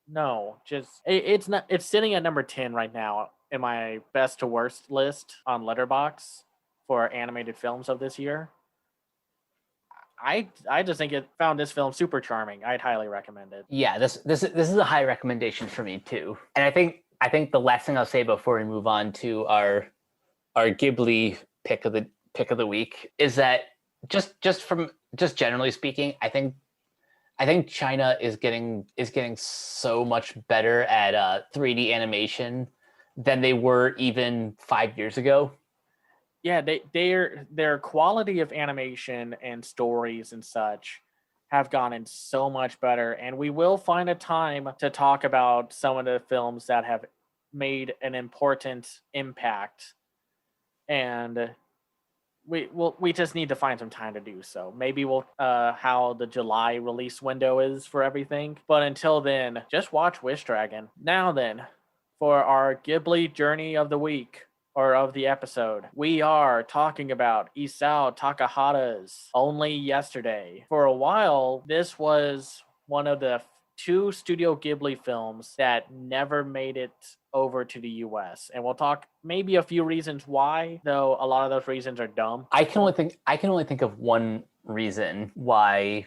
No, just it's not. It's sitting at number 10 right now in my best to worst list on Letterboxd for animated films of this year. I just think it found this film super charming. I'd highly recommend it. Yeah, this is a high recommendation for me too. And I think the last thing I'll say before we move on to our Ghibli pick of the week is that just generally speaking, I think China is getting so much better at 3D animation than they were even 5 years ago. Yeah, their quality of animation and stories and such have gotten so much better, and we will find a time to talk about some of the films that have made an important impact, and we just need to find some time to do so. Maybe we'll how the July release window is for everything, but until then, just watch Wish Dragon. Now then, for our Ghibli journey of the week, or of the episode, we are talking about Isao Takahata's Only Yesterday. For a while, this was one of the 2 Studio Ghibli films that never made it over to the US. And we'll talk maybe a few reasons why, though a lot of those reasons are dumb. I can only think of one reason why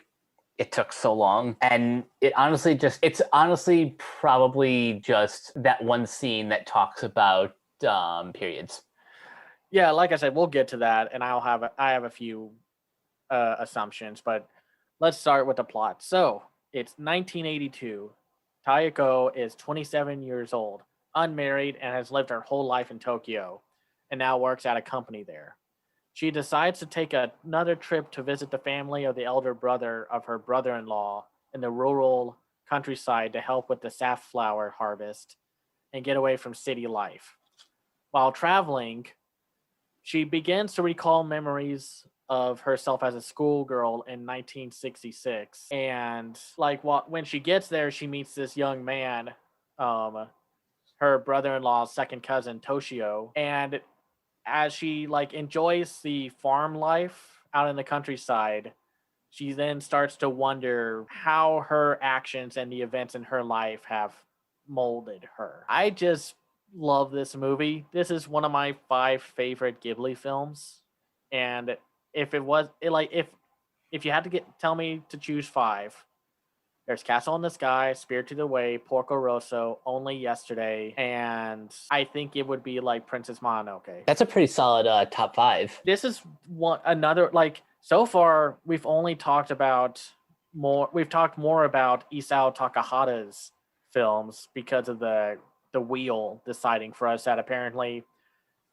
it took so long, and it's honestly probably just that one scene that talks about periods. Yeah, like I said, we'll get to that, and I have a few assumptions, but let's start with the plot. So it's 1982. Tayako is 27 years old, unmarried, and has lived her whole life in Tokyo, and now works at a company there. She decides to take another trip to visit the family of the elder brother of her brother-in-law in the rural countryside to help with the safflower harvest and get away from city life. While traveling, she begins to recall memories of herself as a schoolgirl in 1966. And like when she gets there, she meets this young man, her brother-in-law's second cousin, Toshio. And as she like enjoys the farm life out in the countryside, she then starts to wonder how her actions and the events in her life have molded her. I just love this movie. This is one of my 5 favorite Ghibli films, and if it was if you had to tell me to choose 5, there's Castle in the Sky, Spirited Away, Porco Rosso, Only Yesterday, and I think it would be like Princess Mononoke. That's a pretty solid top 5. This is another like so far we've only talked about we've talked more about Isao Takahata's films because of the wheel deciding for us that apparently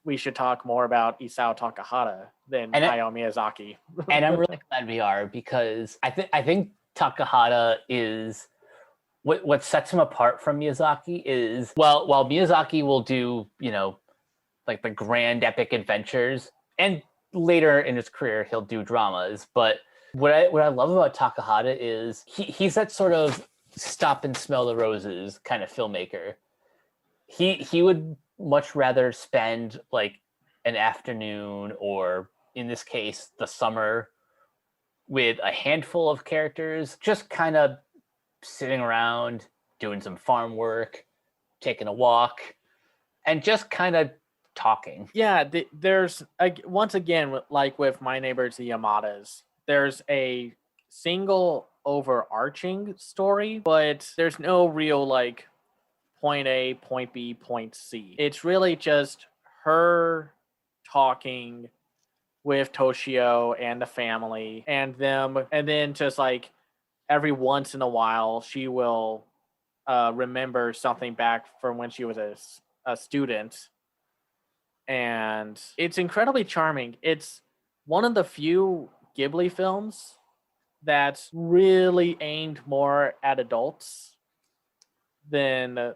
we should talk more about Isao Takahata than Hayao Miyazaki. And I'm really glad we are, because I think Takahata is what sets him apart from Miyazaki is, while Miyazaki will do, like the grand epic adventures, and later in his career he'll do dramas, but what I love about Takahata is he's that sort of stop and smell the roses kind of filmmaker. He would much rather spend like an afternoon, or in this case the summer, with a handful of characters, just kind of sitting around doing some farm work, taking a walk, and just kind of talking. Yeah, there's once again, like with My Neighbors the Yamadas, there's a single overarching story, but there's no real like point A, point B, point C. It's really just her talking with Toshio and the family and them, and then just like every once in a while she will remember something back from when she was a student, and it's incredibly charming. It's one of the few Ghibli films that's really aimed more at adults than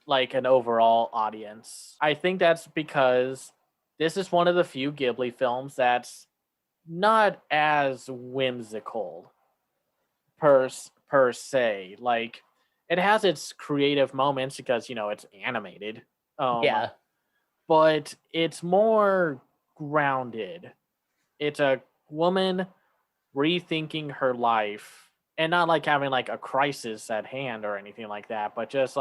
like an overall audience. I think that's because this is one of the few Ghibli films that's not as whimsical per se. Like, it has its creative moments because it's animated. Yeah. But it's more grounded. It's a woman rethinking her life, and not like having like a crisis at hand or anything like that, but just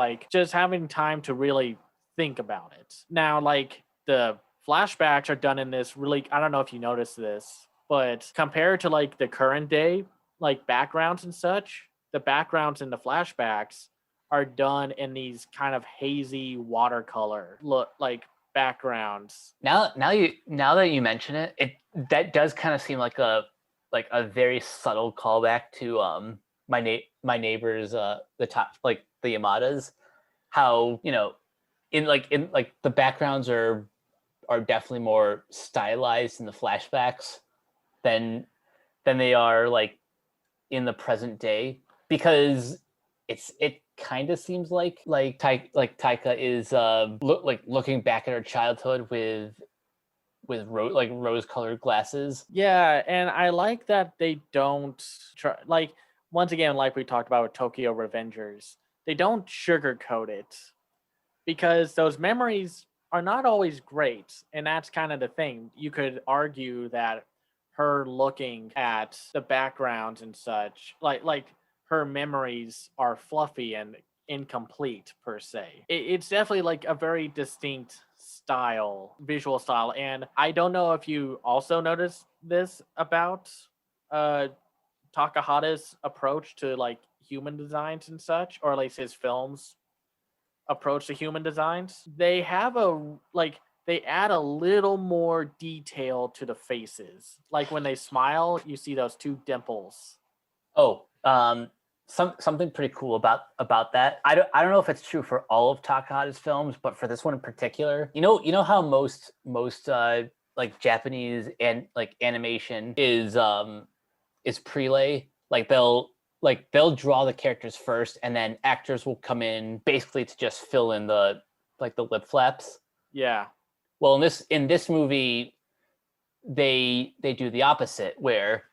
having time to really think about it. Now, like, the flashbacks are done in this really, I don't know if you noticed this, but compared to like the current day, like backgrounds and such, the backgrounds in the flashbacks are done in these kind of hazy watercolor look, like backgrounds. Now that you mention it, that does kind of seem like a very subtle callback to my neighbors, the top, like the Yamadas. How in the backgrounds are definitely more stylized in the flashbacks than they are like in the present day, because it kind of seems like Taika is looking back at her childhood with rose colored glasses. Yeah, and I like that they don't try, like, once again, like we talked about with Tokyo Revengers, they don't sugarcoat it, because those memories are not always great, and that's kind of the thing. You could argue that her looking at the backgrounds and such, like her memories are fluffy and incomplete per se. It's definitely like a very distinct visual style, and I don't know if you also noticed this about uh Takahata's approach to like human designs and such, or at least his films approach to human designs. They have they add a little more detail to the faces. Like when they smile, you see those two dimples. Oh, something pretty cool about that. I don't know if it's true for all of Takahata's films, but for this one in particular, you know how most like Japanese and like animation is prelay. They'll draw the characters first, and then actors will come in basically to just fill in the lip flaps. Yeah. Well, in this movie, they do the opposite, where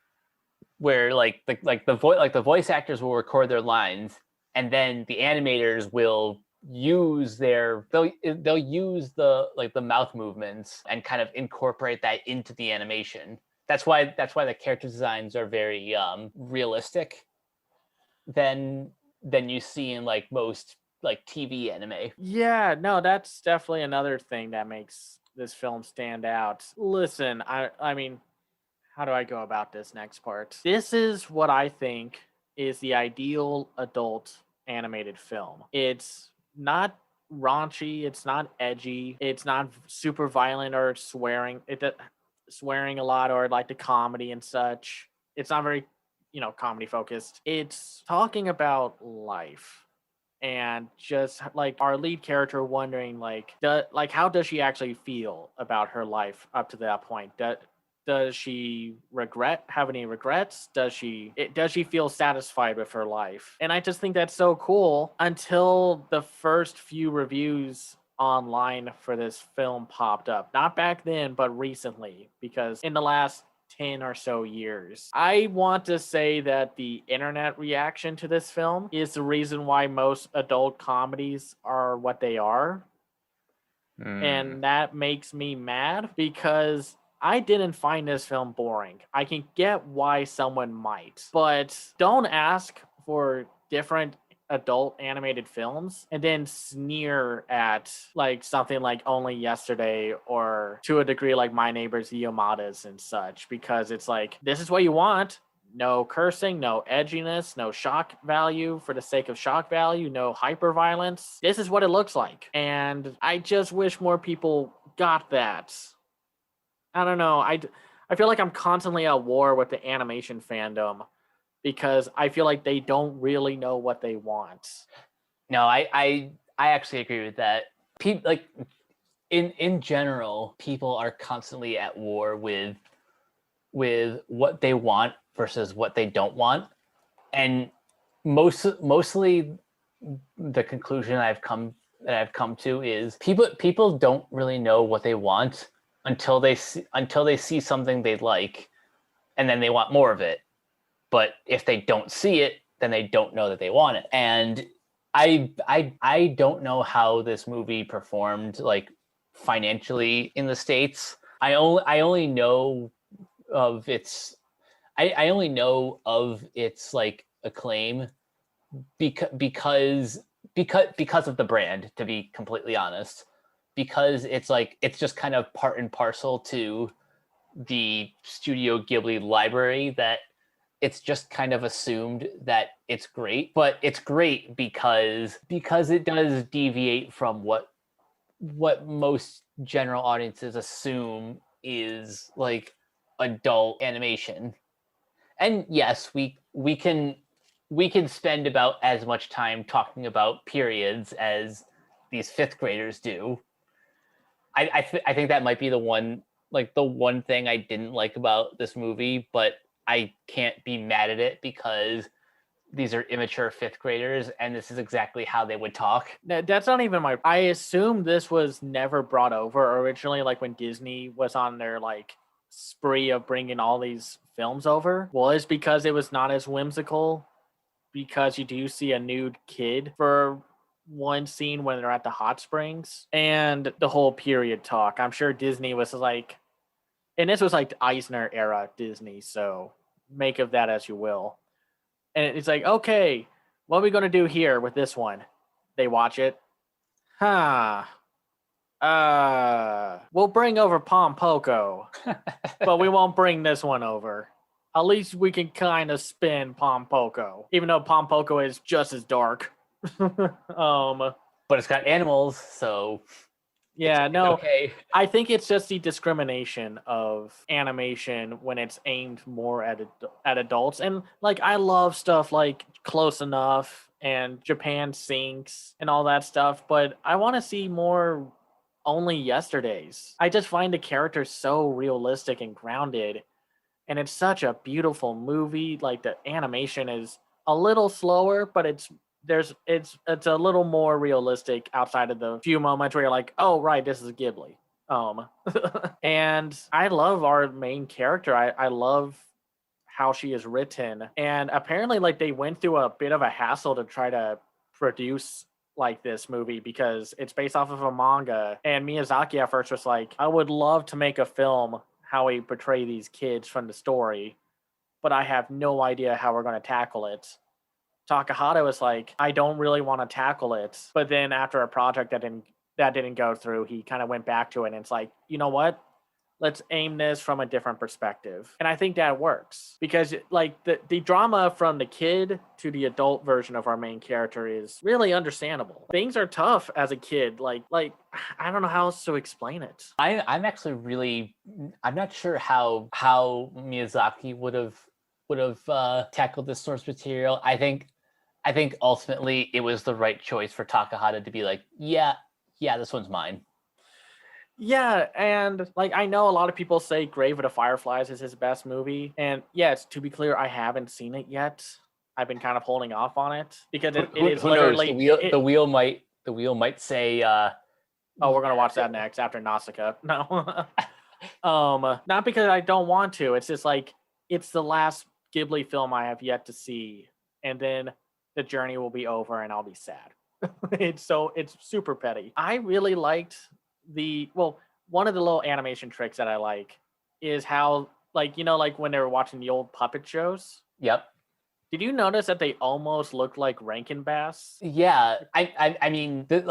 the voice actors will record their lines, and then the animators will use they'll use the mouth movements and kind of incorporate that into the animation. That's why the character designs are very realistic than you see in like most like TV anime. Yeah, no, that's definitely another thing that makes this film stand out. Listen, I mean, how do I go about this next part? This is what I think is the ideal adult animated film. It's not raunchy, it's not edgy, it's not super violent or swearing. Swearing a lot, or like the comedy and such. It's not very, comedy focused. It's talking about life, and just like our lead character wondering how does she actually feel about her life up to that point. Does she have any regrets? Does she feel satisfied with her life? And I just think that's so cool, until the first few reviews online for this film popped up. Not back then, but recently, because in the last 10 or so years. I want to say that the internet reaction to this film is the reason why most adult comedies are what they are. And that makes me mad, because I didn't find this film boring. I can get why someone might, but don't ask for different adult animated films and then sneer at like something like Only Yesterday, or to a degree like My Neighbors the Yamadas and such, because it's like, this is what you want, No cursing, no edginess, no shock value for the sake of shock value, no hyper violence. This is what it looks like. And I just wish more people got that. I don't know. I feel like I'm constantly at war with the animation fandom because I feel like they don't really know what they want. No, I actually agree with that. People like in general, people are constantly at war with what they want versus what they don't want, and mostly the conclusion I've come to is people don't really know what they want until they see something they like, and then they want more of it. But if they don't see it, then they don't know that they want it. And I don't know how this movie performed like financially in the States. I only know of its I only know of its like acclaim because of the brand, to be completely honest, because it's just kind of part and parcel to the Studio Ghibli library, that it's just kind of assumed that it's great. But it's great because it does deviate from what most general audiences assume is like adult animation. And yes, we can spend about as much time talking about periods as these fifth graders do. I think that might be the one thing I didn't like about this movie, but I can't be mad at it because these are immature fifth graders, and this is exactly how they would talk. That's not even my. I assume this was never brought over originally, like when Disney was on their like spree of bringing all these films over, was because it was not as whimsical. Because you do see a nude kid for one scene when they're at the hot springs, and the whole period talk. I'm sure Disney was like, and this was like the Eisner era Disney, so make of that as you will. And it's like, okay, what are we going to do here with this one? They watch it. We'll bring over Pom Poko, but we won't bring this one over. At least we can kind of spin Pom Poko, even though Pom Poko is just as dark. But it's got animals, so yeah, it's no, okay. I think it's just the discrimination of animation when it's aimed more at adults. And like, I love stuff like Close Enough and Japan Sinks and all that stuff, but I want to see more Only Yesterdays. I just find the characters so realistic and grounded, and it's such a beautiful movie. Like, the animation is a little slower, but it's a little more realistic outside of the few moments where you're like, oh right, this is Ghibli. And I love our main character. I love how she is written, and apparently like they went through a bit of a hassle to try to produce like this movie because it's based off of a manga, and Miyazaki at first was like, I would love to make a film how we portray these kids from the story, but I have no idea how we're going to tackle it. Takahata was like, I don't really want to tackle it. But then after a project that didn't go through, he kind of went back to it, and it's like, you know what? Let's aim this from a different perspective. And I think that works because like the drama from the kid to the adult version of our main character is really understandable. Things are tough as a kid. Like I don't know how else to explain it. I'm actually I'm not sure how Miyazaki would have tackled this source material. I think ultimately it was the right choice for Takahata to be like, yeah, this one's mine. Yeah, and like I know a lot of people say Grave of the Fireflies is his best movie, and yes, to be clear, I haven't seen it yet. I've been kind of holding off on it because it is literally knows? The wheel might say, oh, we're gonna watch that next after Nausicaa. No, not because I don't want to. It's just like it's the last Ghibli film I have yet to see, and then the journey will be over, and I'll be sad. It's super petty. I really liked one of the little animation tricks that I like is how, like, you know, like when they were watching the old puppet shows. Yep. Did you notice that they almost look like Rankin Bass? Yeah, I mean, the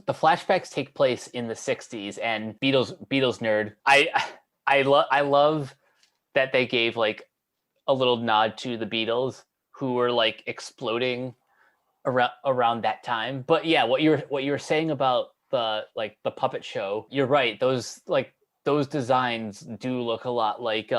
flashbacks take place in the '60s, and Beatles nerd. I love that they gave like a little nod to the Beatles, who were like exploding around that time. But yeah, what you were saying about the puppet show, you're right. Those designs do look a lot like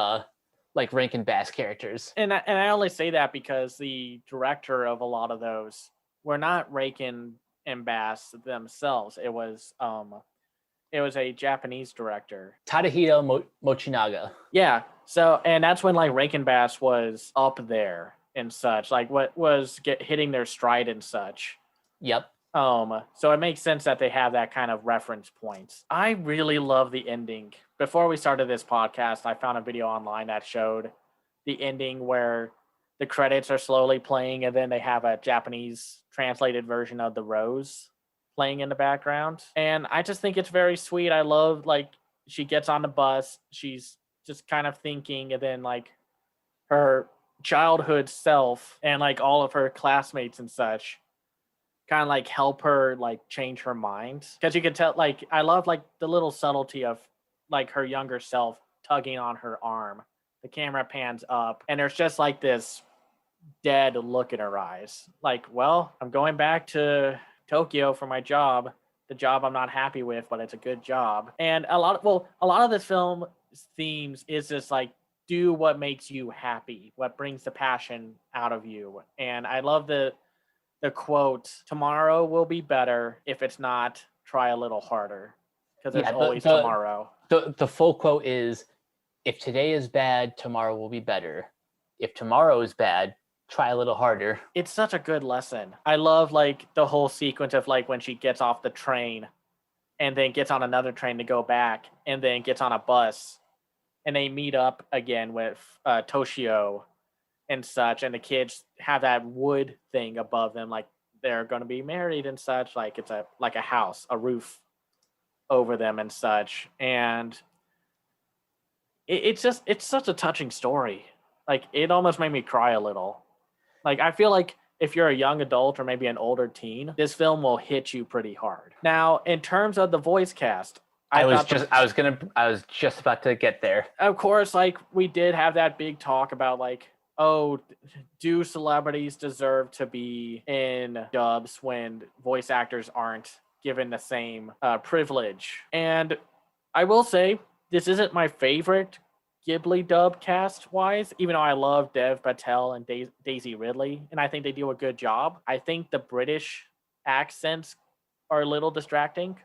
Rankin Bass characters. And I only say that because the director of a lot of those were not Rankin and Bass themselves. It was a Japanese director, Tadahito Mochinaga. Yeah. So, and that's when like Rankin Bass was up there and such, like what was hitting their stride and such. Yep. So it makes sense that they have that kind of reference points. I really love the ending. Before we started this podcast, I found a video online that showed the ending where the credits are slowly playing and then they have a Japanese translated version of The Rose playing in the background. And I just think it's very sweet. I love like she gets on the bus, she's just kind of thinking, and then like her childhood self and like all of her classmates and such kind of like help her like change her mind, because you can tell like I love like the little subtlety of like her younger self tugging on her arm. The camera pans up and there's just like this dead look in her eyes, like, well, I'm going back to Tokyo for my job, the job I'm not happy with, but it's a good job. And a lot of this film themes is just like, do what makes you happy, what brings the passion out of you. And I love the quote, tomorrow will be better. If it's not, try a little harder, because there's always tomorrow. The full quote is, if today is bad, tomorrow will be better. If tomorrow is bad, try a little harder. It's such a good lesson. I love like the whole sequence of like when she gets off the train and then gets on another train to go back and then gets on a bus and they meet up again with Toshio and such, and the kids have that wood thing above them, like they're going to be married and such, like it's a house, a roof over them and such. And it's such a touching story. Like it almost made me cry a little. Like I feel like if you're a young adult or maybe an older teen, this film will hit you pretty hard. Now, in terms of the voice cast, I was just about to get there. Of course, like we did have that big talk about like, oh, do celebrities deserve to be in dubs when voice actors aren't given the same privilege? And I will say, this isn't my favorite Ghibli dub cast-wise, even though I love Dev Patel and Daisy Ridley, and I think they do a good job. I think the British accents are a little distracting.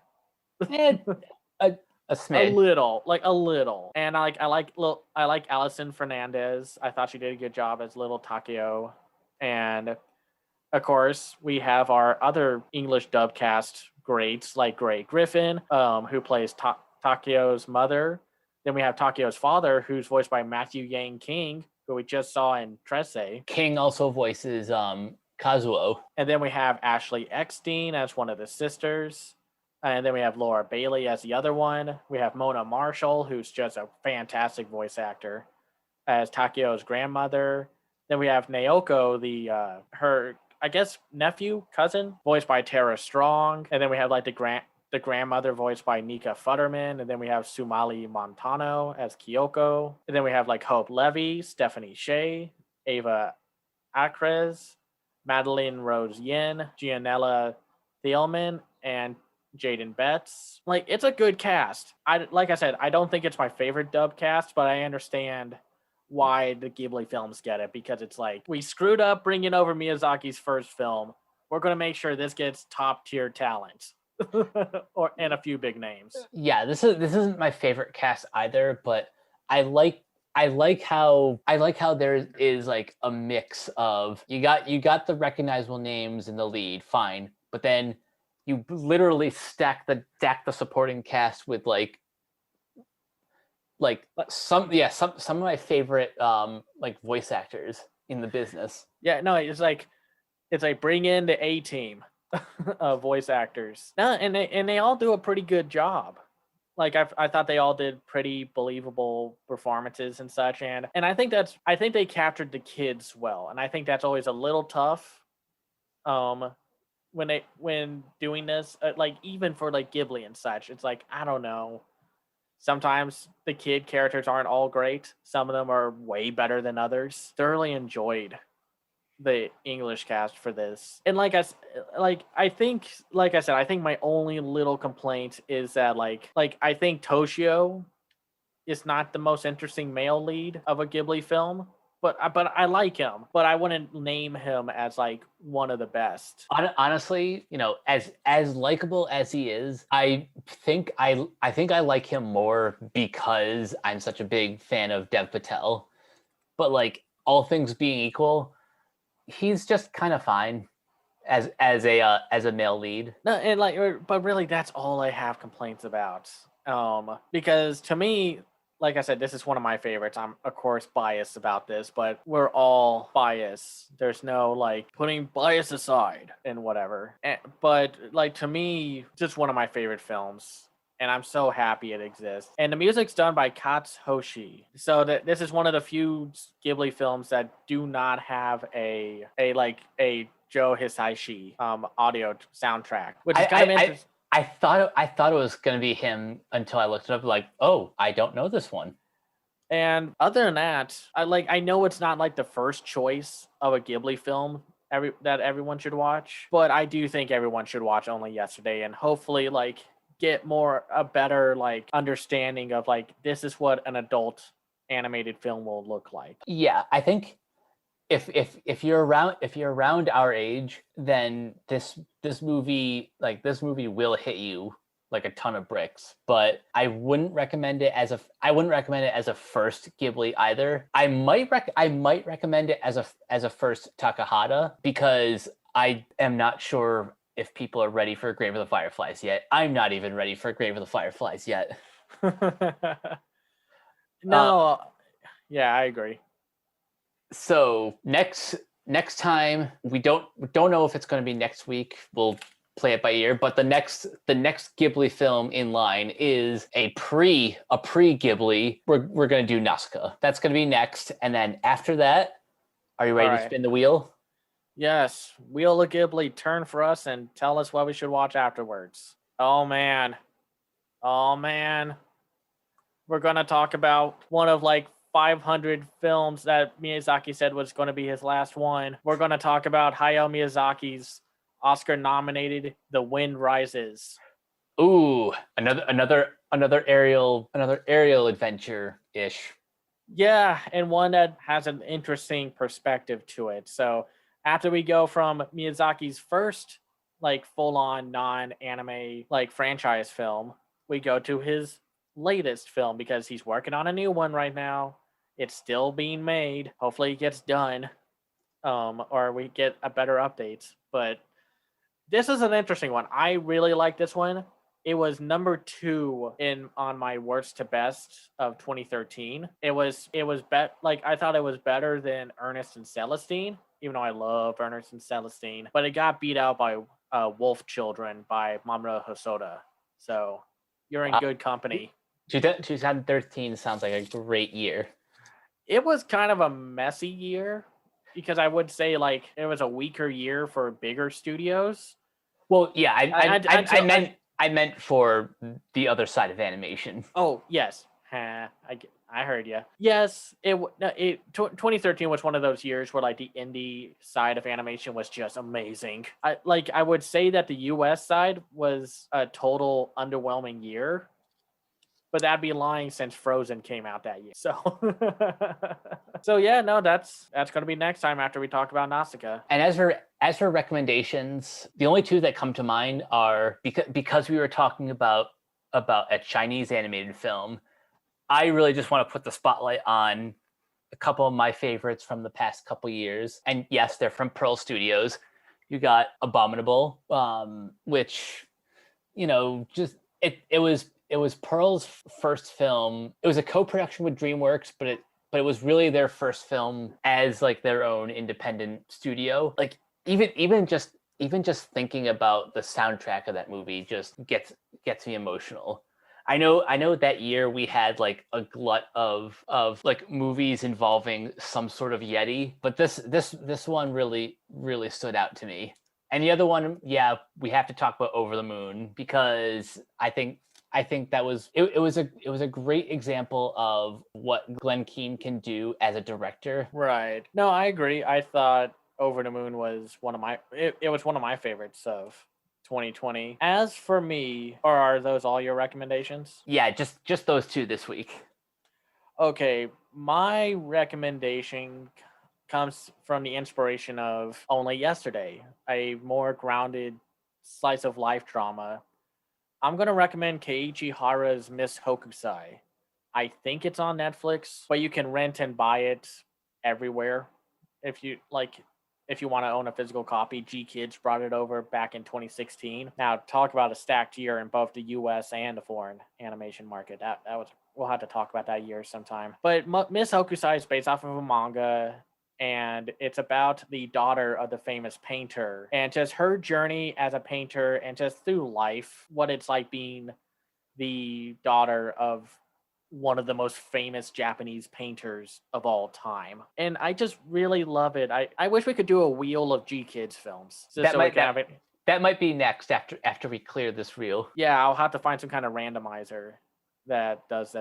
A smidge. A little. And I like Alison Fernandez. I thought she did a good job as little Takeo. And of course, we have our other English dub cast greats like Grey Griffin, who plays Takeo's mother. Then we have Takeo's father, who's voiced by Matthew Yang King, who we just saw in Trese. King also voices Kazuo. And then we have Ashley Eckstein as one of the sisters. And then we have Laura Bailey as the other one. We have Mona Marshall, who's just a fantastic voice actor, as Takeo's grandmother. Then we have Naoko, her, I guess, nephew, cousin, voiced by Tara Strong. And then we have like the grandmother voiced by Nika Futterman. And then we have Sumali Montano as Kyoko. And then we have like Hope Levy, Stephanie Shea, Ava Acrez, Madeline Rose Yin, Gianella Thielman, and Jaden Betts. Like, it's a good cast. Like I said, I don't think it's my favorite dub cast, but I understand why the Ghibli films get it, because it's like, we screwed up bringing over Miyazaki's first film. We're going to make sure this gets top tier talent. and a few big names. Yeah, this isn't my favorite cast either, but I like how there is like a mix of you got the recognizable names in the lead, fine, but then you literally stack the supporting cast with like some of my favorite like voice actors in the business. Yeah, no, it's like bring in the A team of voice actors. No, and they all do a pretty good job. Like I thought they all did pretty believable performances and such, and I think they captured the kids well, and I think that's always a little tough. When doing this, like even for like Ghibli and such, it's like, I don't know. Sometimes the kid characters aren't all great. Some of them are way better than others. Thoroughly enjoyed the English cast for this. And I think like I said, I think my only little complaint is that I think Toshio is not the most interesting male lead of a Ghibli film. But I like him. But I wouldn't name him as like one of the best. Honestly, as likable as he is, I think I like him more because I'm such a big fan of Dev Patel. But like all things being equal, he's just kind of fine as a male lead. No, and but really, that's all I have complaints about. Because to me, like I said, this is one of my favorites. I'm of course biased about this, but we're all biased. There's no like putting bias aside and whatever. But like to me, just one of my favorite films. And I'm so happy it exists. And the music's done by Katz Hoshi. So this is one of the few Ghibli films that do not have a Joe Hisaishi audio soundtrack, which is kind of interesting. I thought it was gonna be him until I looked it up. Like, oh, I don't know this one. And other than that, I know it's not like the first choice of a Ghibli film that everyone should watch, but I do think everyone should watch Only Yesterday and hopefully get a better understanding of this is what an adult animated film will look like. Yeah, I think if you're around our age, then this movie will hit you like a ton of bricks. But I wouldn't recommend it as a first Ghibli either. I might recommend it as a first Takahata, because I am not sure if people are ready for Grave of the Fireflies yet. I'm not even ready for Grave of the Fireflies yet. No, yeah, I agree. So next time, we don't know if it's going to be next week. We'll play it by ear. But the next Ghibli film in line is a pre Ghibli. We're going to do Nausicaa. That's going to be next, and then after that, are you ready to spin the wheel? Yes, Wheel of Ghibli, turn for us and tell us what we should watch afterwards. Oh man. We're going to talk about one of 500 films that Miyazaki said was going to be his last one. We're going to talk about Hayao Miyazaki's Oscar-nominated The Wind Rises. Ooh, another aerial adventure-ish. Yeah, and one that has an interesting perspective to it. So after we go from Miyazaki's first full-on non-anime franchise film, we go to his latest film because he's working on a new one right now. It's still being made. Hopefully it gets done, or we get a better updates. But this is an interesting one. I really like this one. It was number 2 on my worst to best of 2013. I thought it was better than Ernest and Celestine, even though I love Ernest and Celestine. But it got beat out by Wolf Children by Mamoru Hosoda. So you're in good company. 2013 sounds like a great year. It was kind of a messy year because I would say it was a weaker year for bigger studios. Well, yeah, I meant for the other side of animation. Oh yes, I heard you. Yes, 2013 was one of those years where the indie side of animation was just amazing. I would say that the US side was a total underwhelming year. But that'd be lying since Frozen came out that year. So yeah, no, that's going to be next time after we talk about Nausicaa. And as for recommendations, the only two that come to mind are because we were talking about a Chinese animated film. I really just want to put the spotlight on a couple of my favorites from the past couple years. And yes, they're from Pearl Studios. You got Abominable, which it was Pearl's first film. It was a co-production with DreamWorks, but it was really their first film as their own independent studio. Even just thinking about the soundtrack of that movie just gets me emotional. I know that year we had a glut of movies involving some sort of Yeti, but this one really stood out to me. And the other one, yeah, we have to talk about Over the Moon, because I think I think that was it was a great example of what Glenn Keane can do as a director. Right. No, I agree. I thought Over the Moon was it was one of my favorites of 2020. As for me, or are those all your recommendations? Yeah, just those two this week. Okay, my recommendation comes from the inspiration of Only Yesterday, a more grounded slice of life drama. I'm going to recommend Keiichi Hara's Miss Hokusai. I think it's on Netflix, but you can rent and buy it everywhere. If you want to own a physical copy, G Kids brought it over back in 2016. Now, talk about a stacked year in both the US and the foreign animation market. That was, we'll have to talk about that year sometime. But Miss Hokusai is based off of a manga, and it's about the daughter of the famous painter and just her journey as a painter and just through life, what it's like being the daughter of one of the most famous Japanese painters of all time. And I just really love it. I wish we could do a wheel of G Kids films. That might be next after we clear this reel. Yeah, I'll have to find some kind of randomizer that does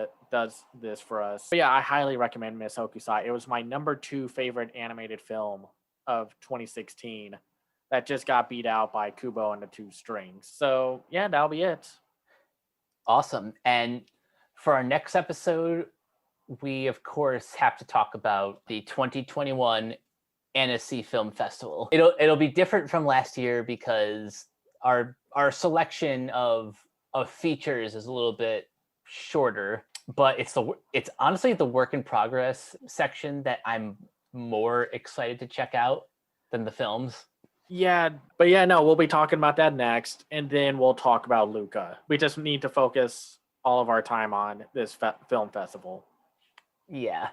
this for us. But yeah, I highly recommend Miss Hokusai. It was my number 2 favorite animated film of 2016 that just got beat out by Kubo and the Two Strings. So yeah, that'll be it. Awesome. And for our next episode, we of course have to talk about the 2021 Annecy Film Festival. It'll be different from last year because our selection of features is a little bit shorter, but it's honestly the work in progress section that I'm more excited to check out than the films. Yeah, but yeah, no, we'll be talking about that next, and then we'll talk about Luca. We just need to focus all of our time on this film festival. Yeah.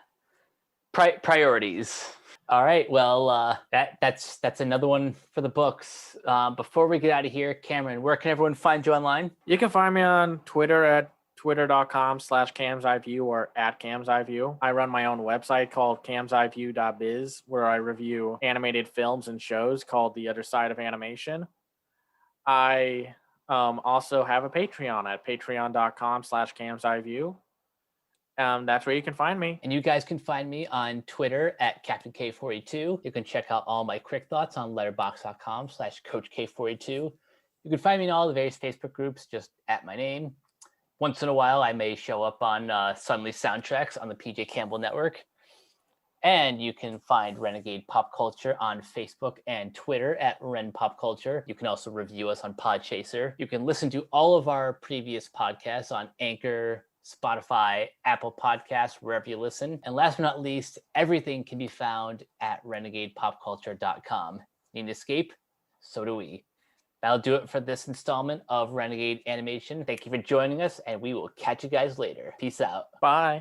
Priorities. All right. Well, that's another one for the books. Before we get out of here, Cameron, where can everyone find you online? You can find me on Twitter at twitter.com/camseyeview or at camseyeview. I run my own website called camseyeview.biz where I review animated films and shows called The Other Side of Animation. I also have a Patreon at patreon.com/camseyeview. That's where you can find me. And you guys can find me on Twitter at Captain K42. You can check out all my quick thoughts on letterboxd.com/CoachK42. You can find me in all the various Facebook groups just at my name. Once in a while, I may show up on Suddenly Soundtracks on the PJ Campbell Network. And you can find Renegade Pop Culture on Facebook and Twitter at Ren Pop Culture. You can also review us on Podchaser. You can listen to all of our previous podcasts on Anchor, Spotify, Apple Podcasts, wherever you listen. And last but not least, everything can be found at renegadepopculture.com. Need an escape? So do we. That'll do it for this installment of Renegade Animation. Thank you for joining us, and we will catch you guys later. Peace out. Bye.